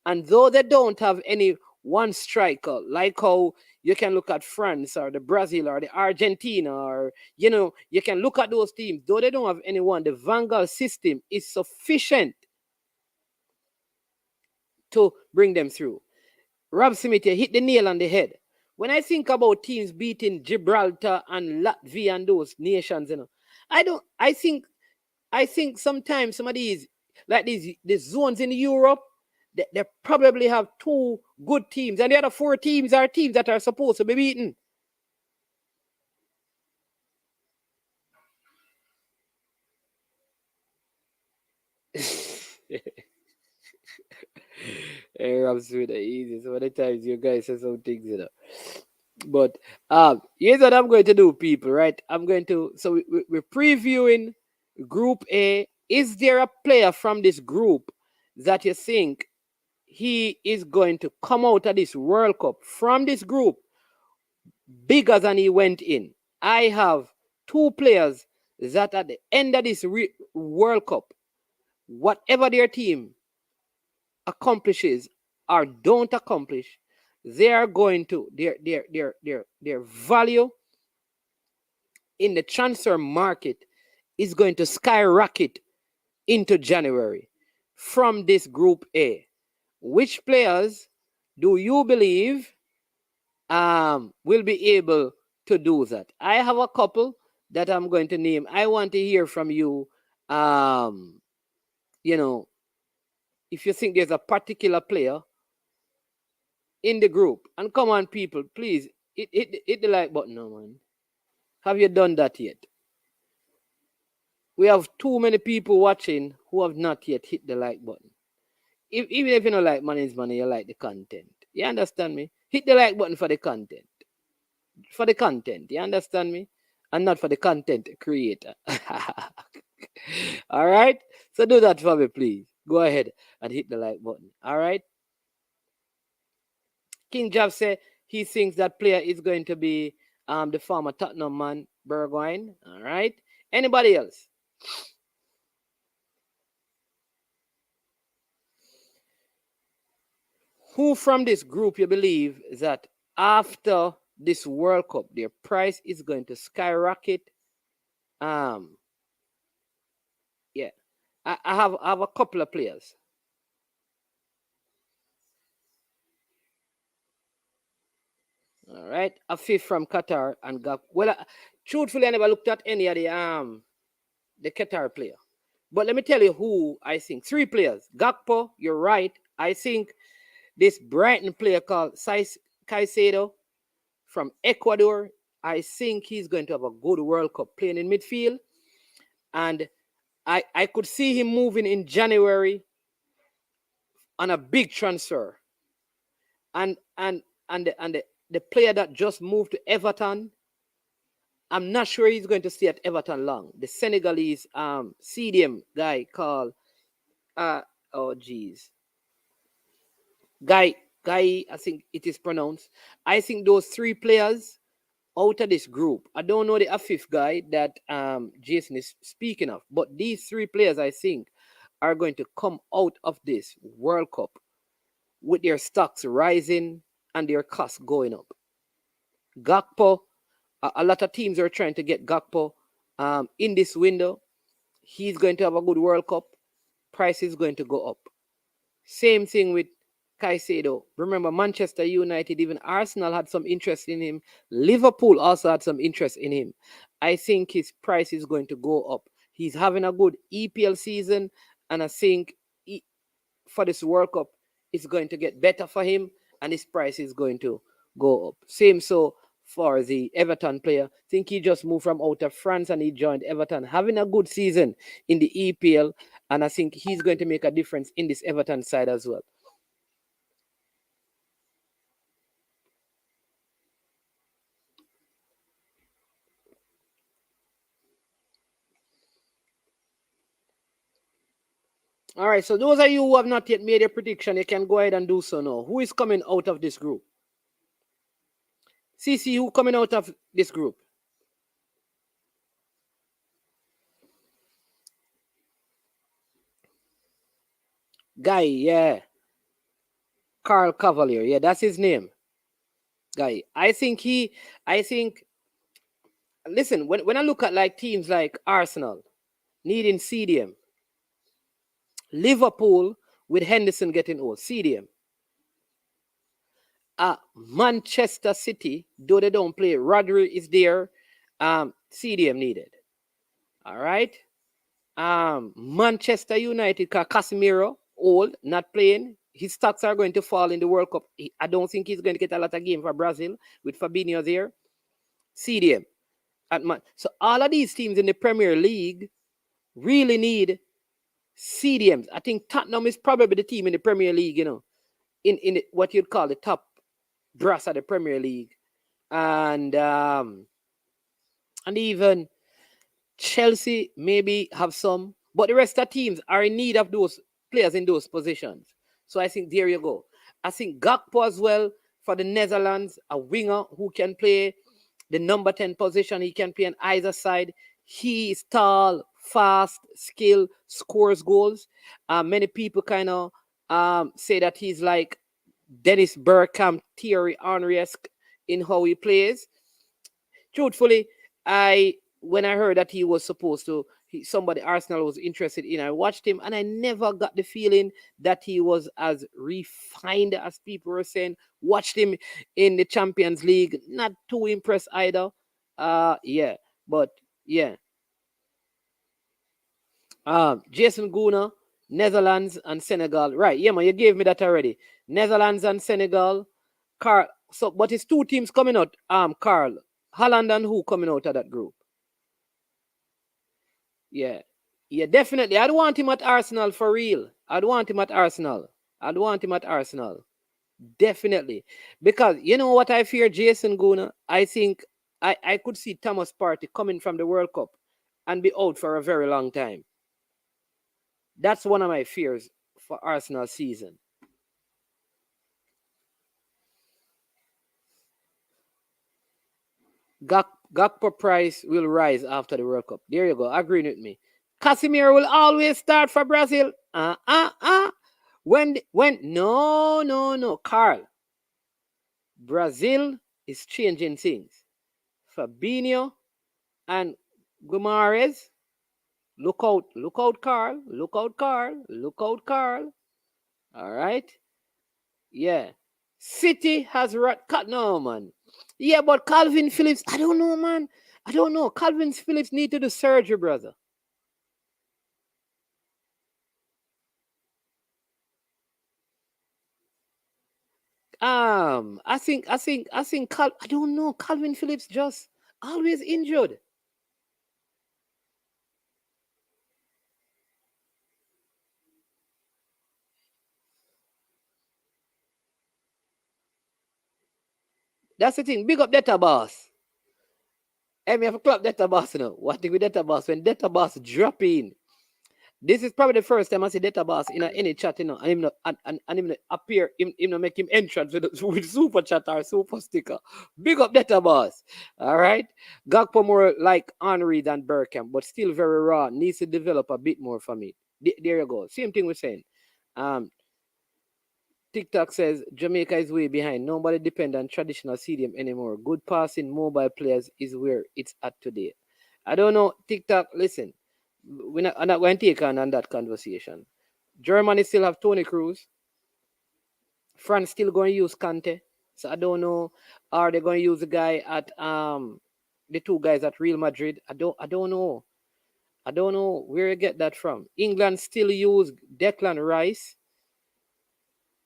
and though they don't have any one striker, like how you can look at France or the Brazil or the Argentina, or you can look at those teams, though they don't have anyone, the Van Gaal system is sufficient to bring them through. Rob Smith, you hit the nail on the head. When I think about teams beating Gibraltar and Latvia and those nations, I think sometimes some of these, like these zones in Europe, they probably have 2 good teams, and the other 4 teams are teams that are supposed to be beaten. Hey, I'm sweet and easy. So many times you guys say some things, you know. But here's what I'm going to do, people. Right? I'm going to. So we're previewing Group A. Is there a player from this group that you think he is going to come out of this World Cup from this group bigger than he went in? I have two players that at the end of this World Cup, whatever their team accomplishes or don't accomplish, they are going to their value in the transfer market is going to skyrocket into January from this Group A. Which players do you believe will be able to do that? I have a couple that I'm going to name. I want to hear from you. You know, if you think there's a particular player in the group, and come on, people, please hit the like button now, man. Have you done that yet? We have too many people watching who have not yet hit the like button. Even if you don't like money's money, you like the content. You understand me? Hit the like button for the content. For the content, you understand me? And not for the content creator. All right? So do that for me, please. Go ahead and hit the like button. All right? King Jav said he thinks that player is going to be the former Tottenham man, Bergwijn. All right? Anybody else? Who from this group you believe that after this World Cup, their price is going to skyrocket? Yeah, I have a couple of players. All right, a fifth from Qatar and Gak. Well, truthfully, I never looked at any of the Qatar player. But let me tell you who I think. Three players. Gakpo, you're right. I think this Brighton player called Caicedo from Ecuador, I think he's going to have a good World Cup playing in midfield. And I could see him moving in January on a big transfer. And the player that just moved to Everton, I'm not sure he's going to stay at Everton long. The Senegalese CDM guy called Guy, I think it is pronounced. I think those three players out of this group, I don't know the fifth guy that Jason is speaking of, but these three players, I think, are going to come out of this World Cup with their stocks rising and their costs going up. Gakpo, a lot of teams are trying to get Gakpo in this window. He's going to have a good World Cup. Price is going to go up. Same thing with Caicedo. Remember, Manchester United, even Arsenal had some interest in him. Liverpool also had some interest in him. I think his price is going to go up. He's having a good EPL season, and I think for this World Cup, it's going to get better for him, and his price is going to go up. Same so for the Everton player. I think he just moved from out of France and he joined Everton, having a good season in the EPL, and I think he's going to make a difference in this Everton side as well. All right, so those of you who have not yet made a prediction, you can go ahead and do so now. Who is coming out of this group? CC, who coming out of this group? Guy, yeah. Carl Cavalier, yeah, that's his name. Guy. I think, listen, when I look at like teams like Arsenal needing CDM, Liverpool with Henderson getting old, CDM. Manchester City, though they don't play, Rodri is there, CDM needed. All right. Manchester United, Casemiro, old, not playing. His stocks are going to fall in the World Cup. I don't think he's going to get a lot of game for Brazil with Fabinho there. CDM. So all of these teams in the Premier League really need CDMs. I think Tottenham is probably the team in the Premier League, you know, in what you'd call the top brass of the Premier League, and even Chelsea maybe have some, but the rest of the teams are in need of those players in those positions. So I think there you go. I think Gakpo as well for the Netherlands, a winger who can play the number 10 position. He can play on either side. He is tall, fast, skilled, scores goals. Many people kind of say that he's like Dennis Bergkamp, Thierry Henry-esque in how he plays. Truthfully, when I heard that he was supposed to, somebody Arsenal was interested in, I watched him and I never got the feeling that he was as refined as people were saying. Watched him in the Champions League, not too impressed either. Yeah, but yeah. Jason Guna, Netherlands and Senegal. Right, yeah, man, you gave me that already. Netherlands and Senegal. Carl. So, but it's two teams coming out. Carl, Holland and who coming out of that group? Yeah. Yeah, definitely. I'd want him at Arsenal for real. I'd want him at Arsenal. Definitely. Because you know what I fear, Jason Guna? I think I could see Thomas Partey coming from the World Cup and be out for a very long time. That's one of my fears for Arsenal season. Gakpo price will rise after the World Cup. There you go. Agreeing with me. Casemiro will always start for Brazil. When no, Carl. Brazil is changing things. Fabinho and Guimaraes. Look out, Carl. All right. Yeah. City has cut no man. Yeah, but Calvin Phillips, I don't know, man. I don't know. Calvin Phillips need to do surgery, brother. I think I don't know. Calvin Phillips just always injured. That's the thing. Big up Data Boss. Hey, me have to clap Data Boss, you know. What thing with Data Boss? When Data Boss drop in, this is probably the first time I see Data Boss in any chat, you know, and him not, and him not appear, him not make him entrance with super chat or super sticker. Big up Data Boss. All right. Gakpo more like Henry than Bergkamp, but still very raw. Needs to develop a bit more for me. There you go. Same thing we're saying. TikTok says Jamaica is way behind. Nobody depend on traditional CDM anymore. Good passing mobile players is where it's at today. I don't know. TikTok, listen, I'm not going to take on that conversation. Germany still have Tony Cruz. France still going to use Kante. So I don't know. Are they going to use the guy at the two guys at Real Madrid? I don't know. I don't know where you get that from. England still use Declan Rice.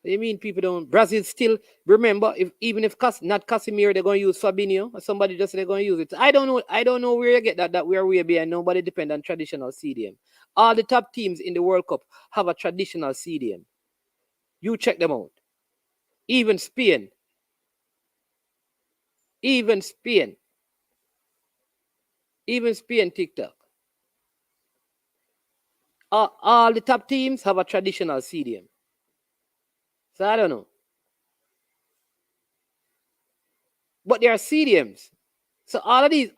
You mean people don't? Brazil still remember even if not Casemiro, they're going to use Fabinho or somebody just they're going to use it. I don't know. I don't know where you get that we're way behind. Nobody depend on traditional CDM. All the top teams in the World Cup have a traditional CDM. You check them out. Even Spain. Even Spain TikTok. All the top teams have a traditional CDM. So I don't know. But they are CDMs. So all of these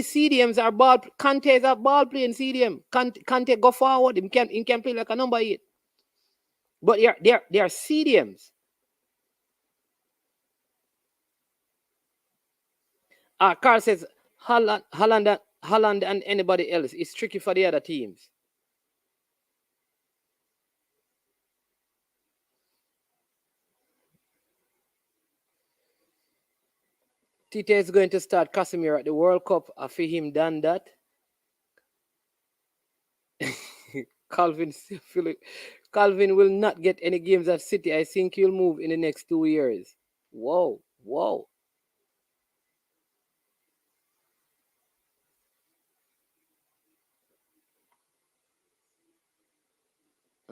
CDMs are ball. Kante is a ball playing CDM. Kante go forward. He can play like a number 8. But they are CDMs. Carl says Holland and anybody else. It's tricky for the other teams. Tite is going to start Casemiro at the World Cup after him done that. Calvin will not get any games at City. I think he'll move in the next 2 years. Whoa.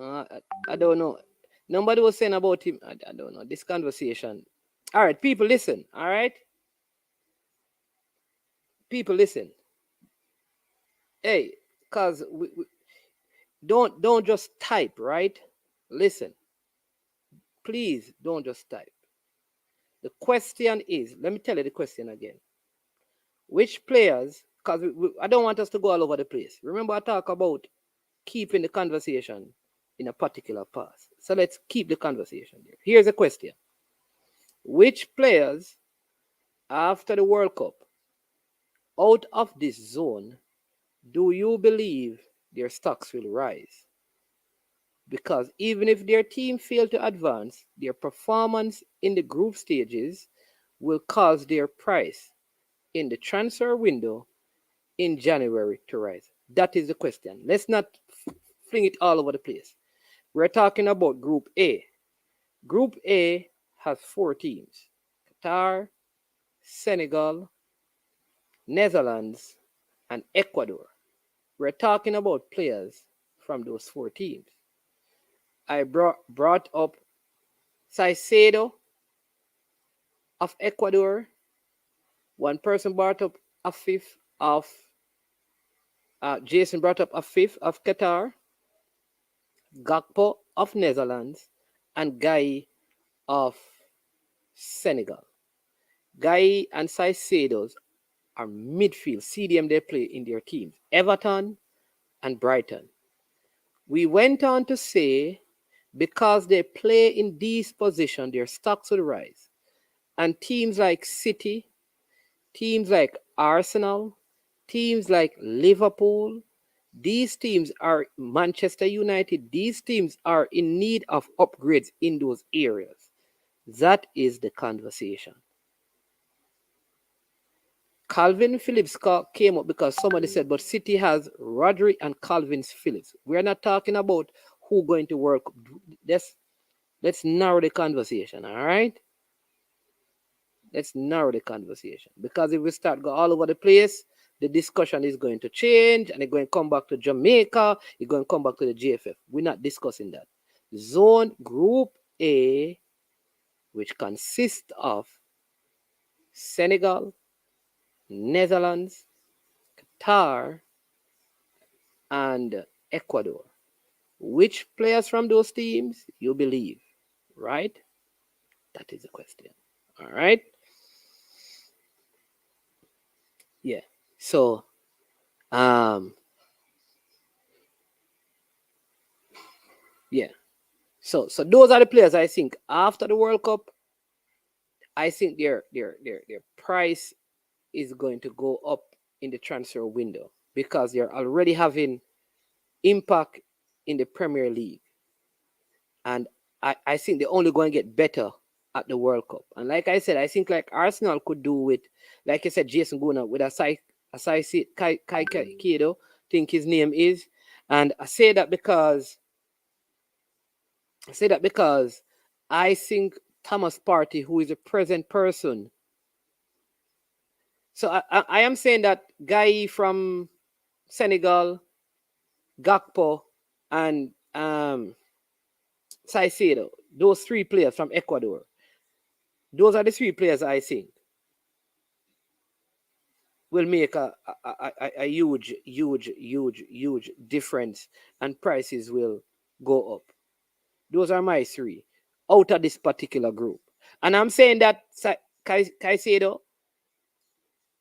I don't know. Nobody was saying about him. I don't know. This conversation. All right, people, listen. All right, people, listen. Hey, cause we don't just type, right? Listen, please don't just type. The question is, let me tell you the question again. Which players? Because I don't want us to go all over the place. Remember, I talk about keeping the conversation in a particular path. So let's keep the conversation there. Here's a question. Which players after the World Cup out of this zone do you believe their stocks will rise? Because even if their team failed to advance, their performance in the group stages will cause their price in the transfer window in January to rise. That is the question. Let's not fling it all over the place. We're talking about Group A. Group A has 4 teams: Qatar, Senegal, Netherlands, and Ecuador. We're talking about players from those 4 teams. I brought up Saicedo of Ecuador. One person brought up a fifth of Jason brought up a fifth of Qatar, Gakpo of Netherlands, and Guy of Senegal. Guy and Saicedos are midfield. See them, they play in their teams, Everton and Brighton. We went on to say because they play in these positions, their stocks will rise. And teams like City, teams like Arsenal, teams like Liverpool, these teams are Manchester United, these teams are in need of upgrades in those areas. That is the conversation. Calvin Phillips came up because somebody said, but City has Rodri and Calvin Phillips. We're not talking about who going to work. Let's narrow the conversation, all right? Let's narrow the conversation. Because if we start go all over the place, the discussion is going to change and it's going to come back to Jamaica. It's going to come back to the GFF. We're not discussing that. Zone Group A, which consists of Senegal, Netherlands, Qatar, and Ecuador. Which players from those teams you believe, right? That is the question. All right? Yeah. So, yeah. So those are the players I think after the World Cup. I think their price is going to go up in the transfer window because they're already having impact in the Premier League. And I think they're only going to get better at the World Cup. And like I said, I think like Arsenal could do with, like I said, Jason Guna with Kaido, think his name is. And I say that because I think Thomas Partey, who is a present person. So I am saying that guy from Senegal, Gakpo, and Saicedo, those 3 players from Ecuador, those are the 3 players I think will make a huge difference and prices will go up. Those are my 3 out of this particular group. And I'm saying that Caicedo,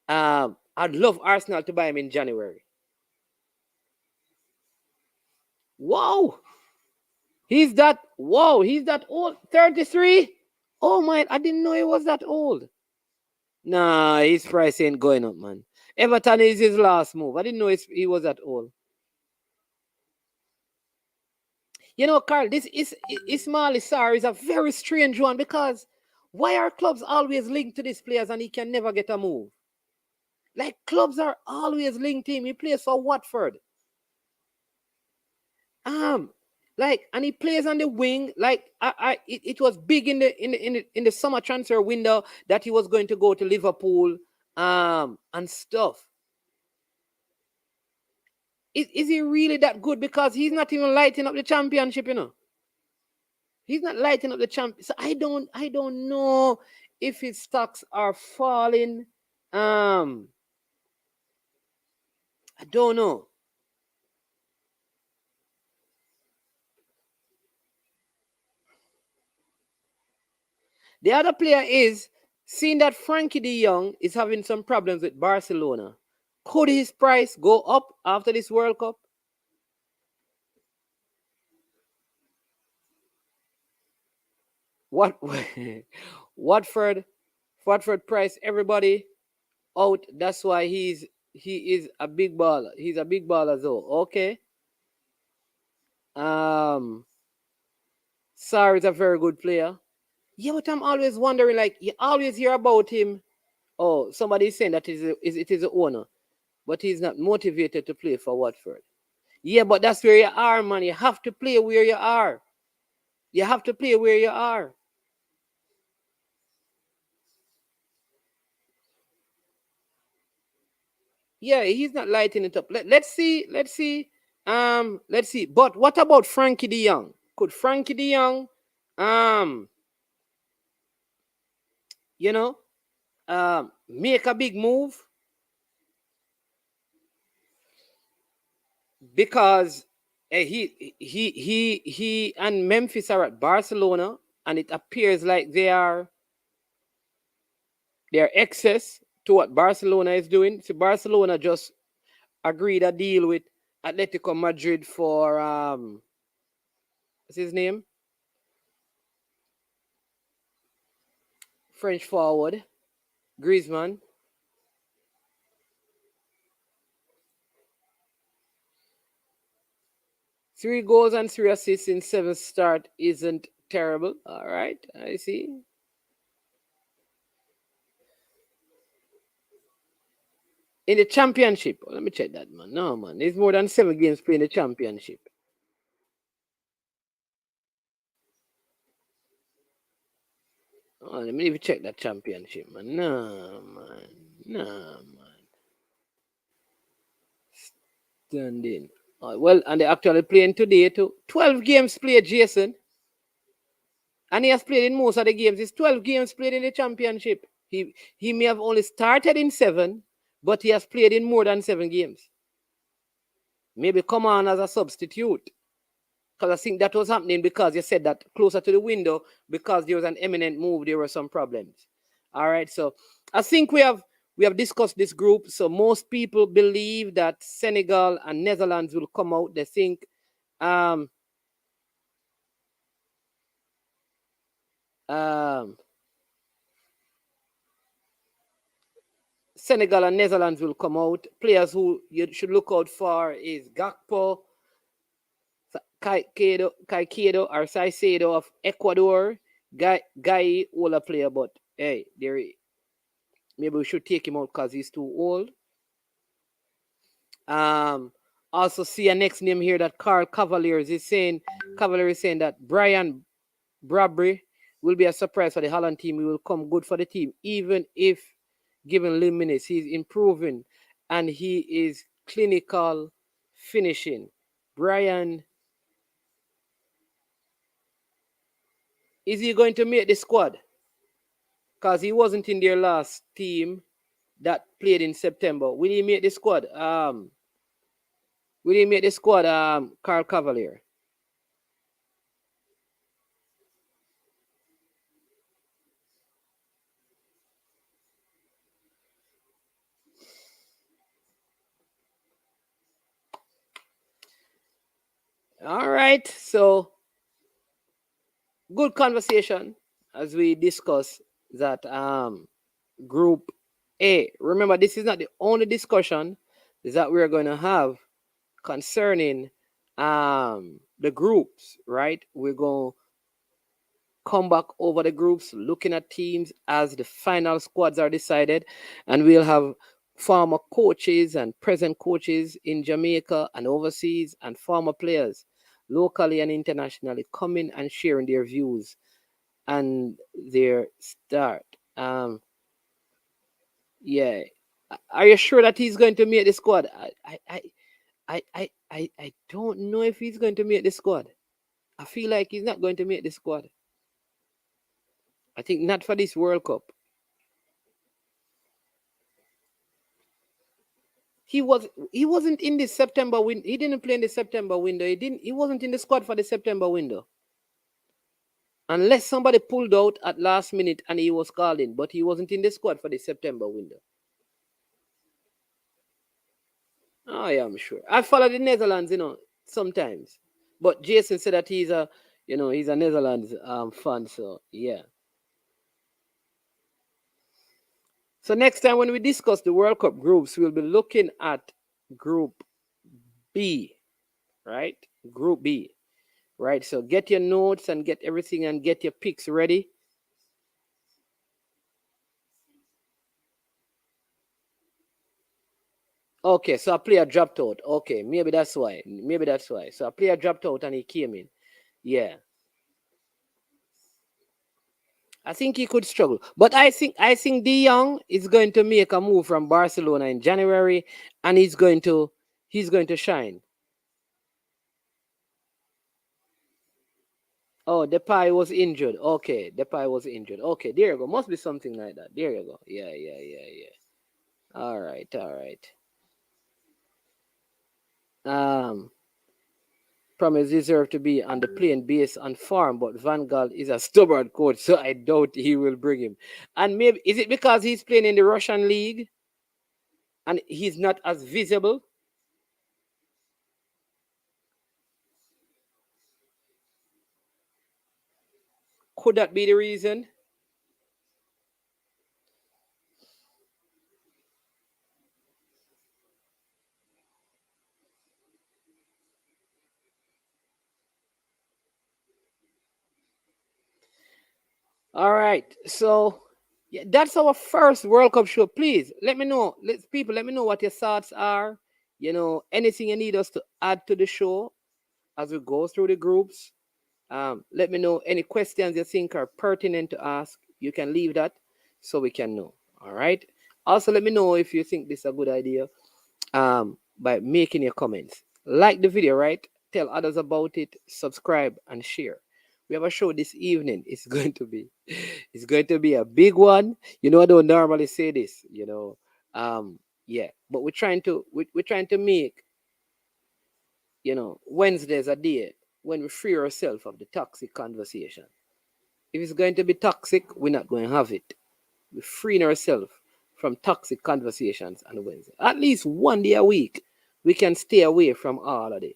I'd love Arsenal to buy him in January. Wow. He's that old. 33? Oh my, I didn't know he was that old. Nah, his price ain't going up, man. Everton is his last move. I didn't know he was that old. You know, Carl, this is Ismail Sarr is a very strange one because why are clubs always linked to these players and he can never get a move? Like clubs are always linked to him. He plays for Watford. Like, and he plays on the wing. Like, it was big in the summer transfer window that he was going to go to Liverpool, and stuff. Is he really that good? Because he's not even lighting up the championship, you know. He's not lighting up the champ. So I don't know if his stocks are falling. I don't know. The other player is seeing that Frankie de Jong is having some problems with Barcelona. Could his price go up after this World Cup? What Watford price everybody out. That's why he is a big baller. He's a big baller though. Okay. Sarr is a very good player. Yeah, but I'm always wondering, like, you always hear about him. Oh, somebody's saying that it is the owner, but he's not motivated to play for Watford. Yeah, but that's where you are, man. You have to play where you are. You have to play where you are. Yeah, he's not lighting it up. Let's see. Let's see. But what about Frankie de Jong? Could Frankie de Jong, um, you know, make a big move? Because he and Memphis are at Barcelona, and it appears like they're excess to what Barcelona is doing. So Barcelona just agreed a deal with Atletico Madrid for what's his name? French forward, Griezmann. Three goals and 3 assists in 7 start isn't terrible. All right, I see. In the championship, let me check that, man. No, man, it's more than 7 games playing the championship. Oh, let me even check that championship, man. No, man. No, man. Standing. Well, and they're actually playing today too. 12 games played, Jason. And he has played in most of the games. It's 12 games played in the championship. He may have only started in 7, but he has played in more than 7 games. Maybe come on as a substitute. Because I think that was happening because you said that closer to the window, because there was an imminent move, there were some problems. All right, so I think we have discussed this group. So most people believe that Senegal and Netherlands will come out. They think Senegal and Netherlands will come out. Players who you should look out for is Gakpo, Caicedo or Saicedo of Ecuador. Guy older player, but hey, maybe we should take him out because he's too old. Also see a next name here that Carl Cavaliers is saying. Cavaliers is saying that Brian Bradbury will be a surprise for the Holland team. He will come good for the team, even if given minutes. He's improving and he is clinical finishing. Brian, is he going to make the squad? Because he wasn't in their last team that played in September. Will he make the squad? Carl Cavalier? All right, so good conversation as we discuss that group A. Remember, this is not the only discussion that we're going to have concerning the groups, right? We're going to come back over the groups, looking at teams as the final squads are decided, and we'll have former coaches and present coaches in Jamaica and overseas, and former players locally and internationally coming and sharing their views and their start. Yeah, are you sure that he's going to make the squad? I don't know if he's going to make the squad. I feel like he's not going to make the squad. I think not for this World Cup. He wasn't in the September window. He didn't play in the September window. He wasn't in the squad for the September window. Unless somebody pulled out at last minute and he was called in, but he wasn't in the squad for the September window. Oh yeah, I'm sure. I follow the Netherlands, sometimes. But Jason said that he's a Netherlands fan, so yeah. So next time when we discuss the World Cup groups, we'll be looking at Group B, right? Group B, right? So get your notes and get everything and get your picks ready. Okay, so a player dropped out. Okay, maybe that's why. So a player dropped out and he came in. Yeah. I think he could struggle. But I think De Jong is going to make a move from Barcelona in January and he's going to shine. Oh, Depay was injured. Okay, Depay was injured. Okay, there you go. Must be something like that. There you go. Yeah. All right. Promise deserve to be on the plane based on farm, but Van Gaal is a stubborn coach, so I doubt he will bring him. And maybe is it because he's playing in the Russian league and he's not as visible? Could that be the reason? All right. So yeah, that's our first World Cup show. Please let me know. Let me know what your thoughts are. Anything you need us to add to the show as we go through the groups. Let me know any questions you think are pertinent to ask. You can leave that so we can know. All right. Also, let me know if you think this is a good idea by making your comments. Like the video, right? Tell others about it. Subscribe and share. We have a show this evening. It's going to be a big one. I don't normally say this. Yeah. But we're trying to make Wednesdays a day when we free ourselves of the toxic conversation. If it's going to be toxic, we're not going to have it. We're freeing ourselves from toxic conversations on Wednesday. At least one day a week, we can stay away from all of it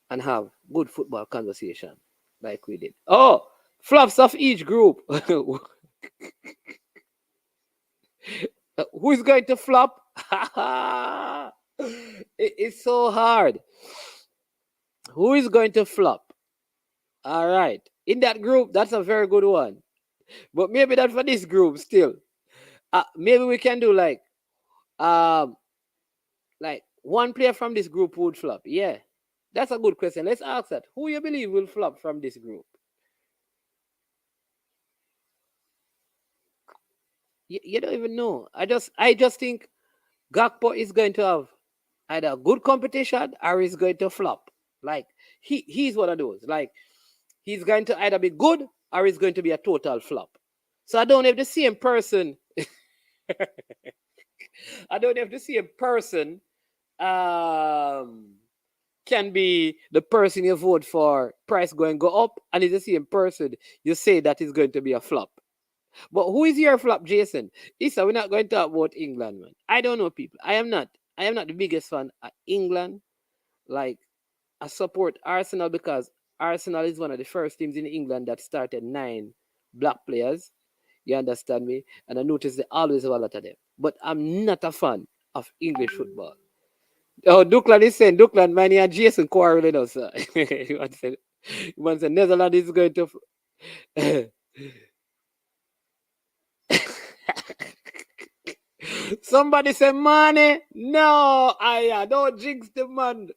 and have good football conversation like we did. Oh, flops of each group. Who's going to flop? It's so hard. Who is going to flop? All right. In that group, that's a very good one. But maybe not for this group still. Maybe we can do like one player from this group would flop. Yeah. That's a good question. Let's ask that. Who you believe will flop from this group? You don't even know. I just think Gakpo is going to have either a good competition or he's going to flop. Like he's one of those. Like he's going to either be good or he's going to be a total flop. So I don't have the same person. I don't have the same person can be the person you vote for, price going to go up, and it's the same person you say that is going to be a flop. But who is your flop, Jason? Issa, we're not going to talk about England, man. I don't know people. I am not the biggest fan of England. Like, I support Arsenal because Arsenal is one of the first teams in England that started 9 black players. You understand me? And I notice they always have a lot of them. But I'm not a fan of English football. Oh, Duckland is saying, Duckland, man, and Jason quarreling us. He wants to Netherlands is going to... Somebody say money. No, don't jinx the man.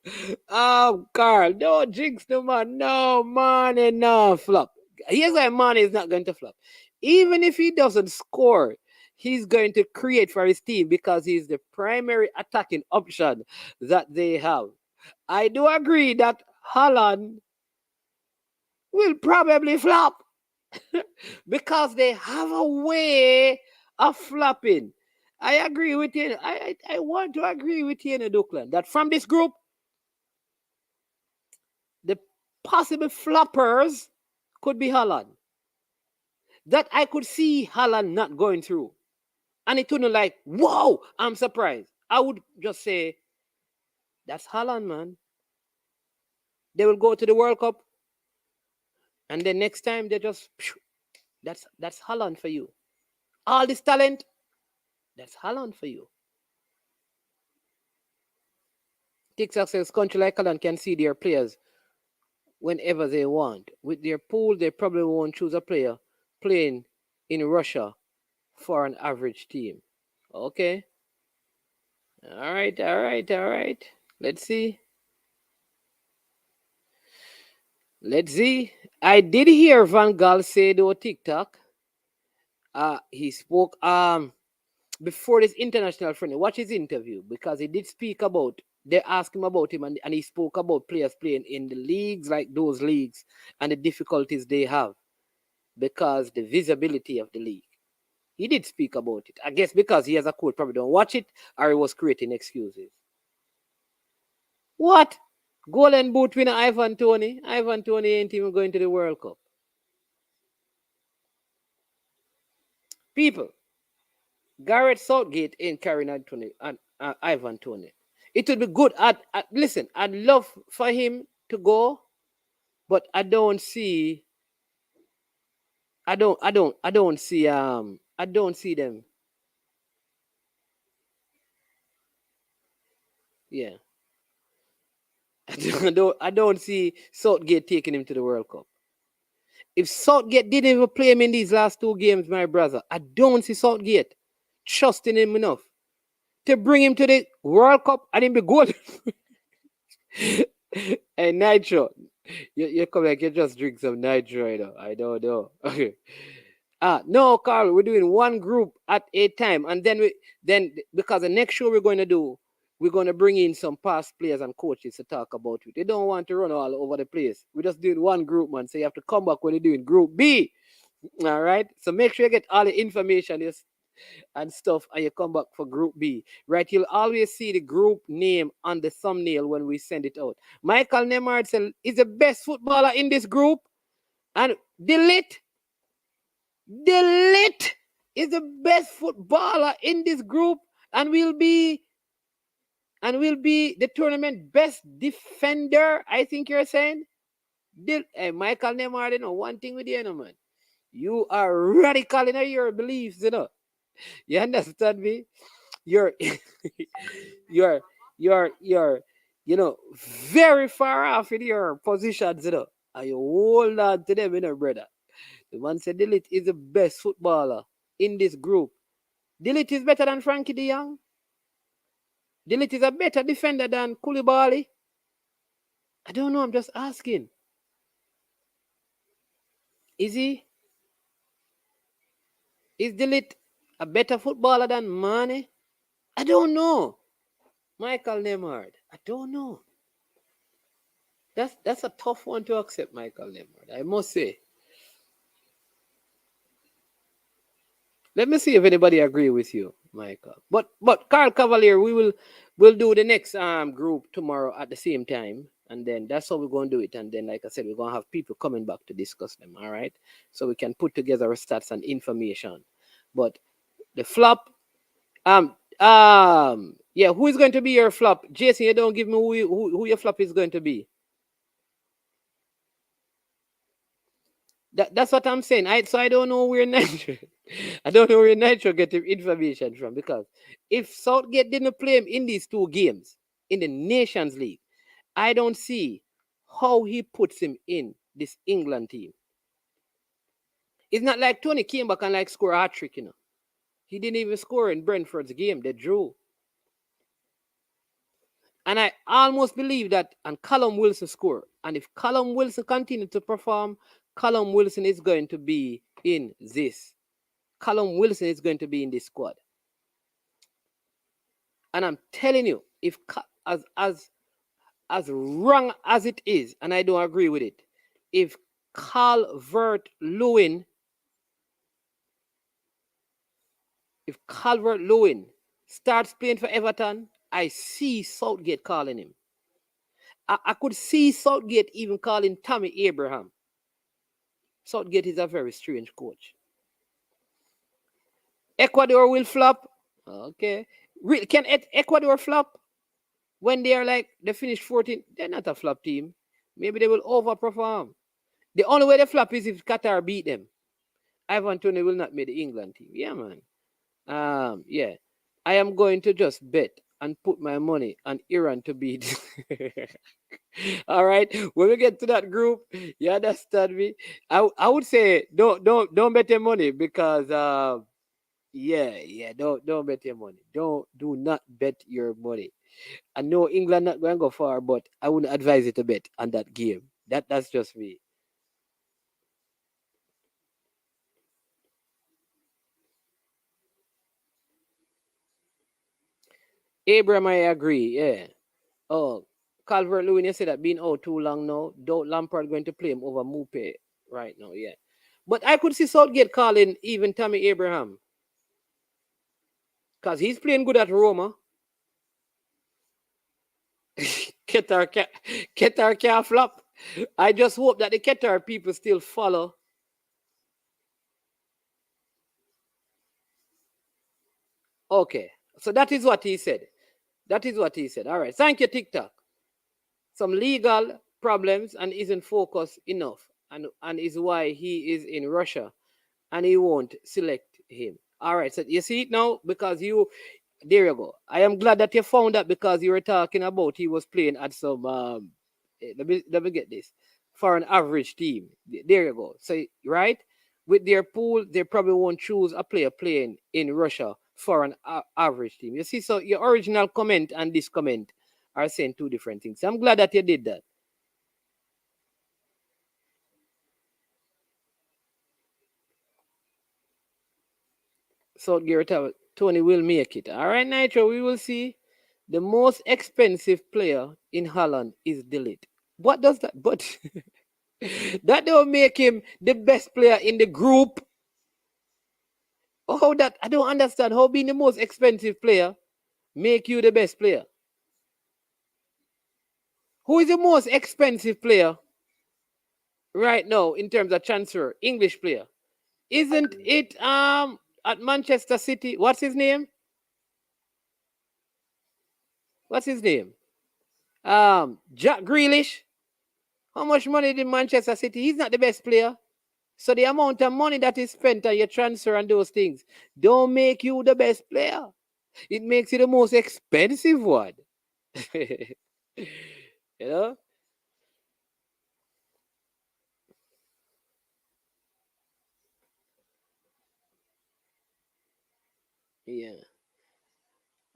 Carl, don't jinx the man. No, money, no flop. Here's why money is not going to flop. Even if he doesn't score, he's going to create for his team because he's the primary attacking option that they have. I do agree that Holland will probably flop because they have a way of flopping. I agree with you. I want to agree with you, Duckland, that from this group, the possible floppers could be Holland. That I could see Holland not going through. And it wouldn't like, whoa, I'm surprised. I would just say, that's Holland, man. They will go to the World Cup. And then next time they just, that's Holland for you. All this talent, that's Holland for you. TikTok says country like Holland can see their players whenever they want. With their pool, they probably won't choose a player playing in Russia for an average team. Okay. All right. Let's see. I did hear Van Gaal say though TikTok. He spoke before this international friendly. Watch his interview because he did speak about. They asked him about him and he spoke about players playing in the leagues, like those leagues, and the difficulties they have because the visibility of the league. He did speak about it. I guess because he has a coach, probably don't watch it, or he was creating excuses. What? Golden boot winner Ivan Toney. Ivan Toney ain't even going to the World Cup. People, Gareth Southgate ain't carrying Anthony and Ivan Toney. It would be good. Listen, I'd love for him to go, but I don't see them. Yeah. I don't see Southgate taking him to the World Cup. If Southgate didn't even play him in these last two games, my brother, I don't see Southgate trusting him enough to bring him to the World Cup and him be good. Hey, Nitro, you come like you just drink some Nitro, you know. I don't know. Okay. No, Carl, we're doing one group at a time, and then because the next show we're going to bring in some past players and coaches to talk about it. They don't want to run all over the place. We're just doing one group, man. So you have to come back when you're doing Group B. All right. So make sure you get all the information and stuff, and you come back for Group B. Right. You'll always see the group name on the thumbnail when we send it out. Michael Nemard said is the best footballer in this group, and Delete is the best footballer in this group, and will be the tournament best defender, I think you're saying. Hey, Michael Neymar, you know one thing with you, man. You are radical in your beliefs, you know. You understand me? You're very far off in your positions, you know. And you hold on to them, you know, brother. The man said Delete is the best footballer in this group. Delete is better than Frankie de Jong. Delete is a better defender than Koulibaly. I don't know. I'm just asking. Is he? Is Delete a better footballer than Mane? I don't know. Michael Nemard. I don't know. That's a tough one to accept, Michael Nemard, I must say. Let me see if anybody agree with you, Michael. But Carl Cavalier, we'll do the next group tomorrow at the same time, and then that's how we're going to do it. And then, like I said, we're going to have people coming back to discuss them. All right, so we can put together our stats and information. But the flop, yeah, who is going to be your flop? Jason, you don't give me who your flop is going to be. That's what I'm saying. So I don't know where Nitro. I don't know where Nitro get the information from, because if Southgate didn't play him in these two games in the Nations League, I don't see how he puts him in this England team. It's not like Tony came back and like score a hat-trick, you know. He didn't even score in Brentford's game. They drew. And I almost believe that, and Callum Wilson score. And if Callum Wilson continues to perform, Callum Wilson is going to be in this Callum Wilson is going to be in this squad. And I'm telling you, if as wrong as it is, and I don't agree with it, if Calvert-Lewin starts playing for Everton, I see Southgate calling him. I could see Southgate even calling Tammy Abraham. Southgate is a very strange coach. Ecuador will flop. Okay. Can Ecuador flop when they are like, they finish 14th? They're not a flop team. Maybe they will overperform. The only way they flop is if Qatar beat them. Ivan Toney will not make the England team. Yeah, man. Yeah. I am going to just bet and put my money on Iran to beat. All right. When we get to that group, you understand me? I would say don't bet your money because don't bet your money. Do not bet your money. I know England not going to go far, but I wouldn't advise you to bet on that game. That's just me. Abraham, I agree. Yeah. Oh, Calvert-Lewin, you said that being out too long now. Don't Lampard going to play him over Mupe right now? Yeah. But I could see Southgate calling even Tammy Abraham. Because he's playing good at Roma. Qatar can't flop. I just hope that the Qatar people still follow. Okay. So that is what he said. All right. Thank you, TikTok. Some legal problems and isn't focused enough. And is why he is in Russia. And he won't select him. All right. So you see it now? Because there you go. I am glad that you found that because you were talking about he was playing at some let me get this. For an average team. There you go. So right? With their pool, they probably won't choose a player playing in Russia for an average team. You see, so your original comment and this comment are saying two different things. I'm glad that you did that. So Garrett, Tony will make it. All right, Nitro, we will see. The most expensive player in Holland is De Ligt. What does that? But that don't make him the best player in the group. Oh, that I don't understand. How being the most expensive player make you the best player? Who is the most expensive player right now in terms of transfer? English player. Isn't it at Manchester City? What's his name? Jack Grealish. How much money did Manchester City? He's not the best player. So the amount of money that is spent on your transfer and those things don't make you the best player. It makes you the most expensive one. You know? Yeah.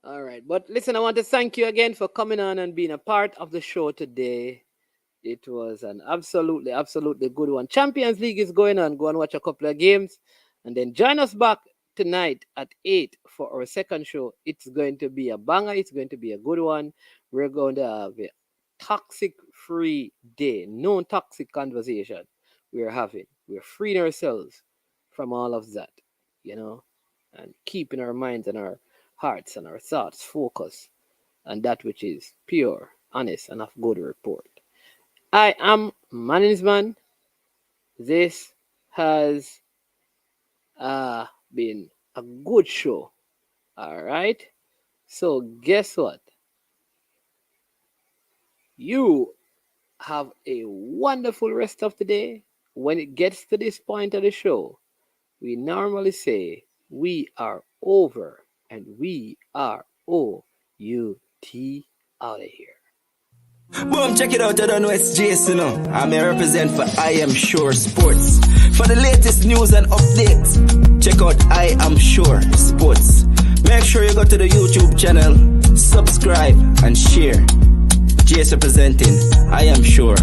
All right. But listen, I want to thank you again for coming on and being a part of the show today. It was an absolutely good one. Champions League is going on. Go and watch a couple of games. And then join us back tonight at 8 for our second show. It's going to be a banger. It's going to be a good one. We're going to have a toxic-free day. No toxic conversation we're having. We're freeing ourselves from all of that, you know, and keeping our minds and our hearts and our thoughts focused on that which is pure, honest, and of good report. I am Management. This has been a good show. All right. So guess what? You have a wonderful rest of the day. When it gets to this point of the show, we normally say we are over and we are O-U-T out of here. Boom, check it out. I don't know it's Jason. I'm here represent for I Am Sure Sports. For the latest news and updates, check out I Am Sure Sports. Make sure you go to the YouTube channel, subscribe and share. Jason representing I Am Sure.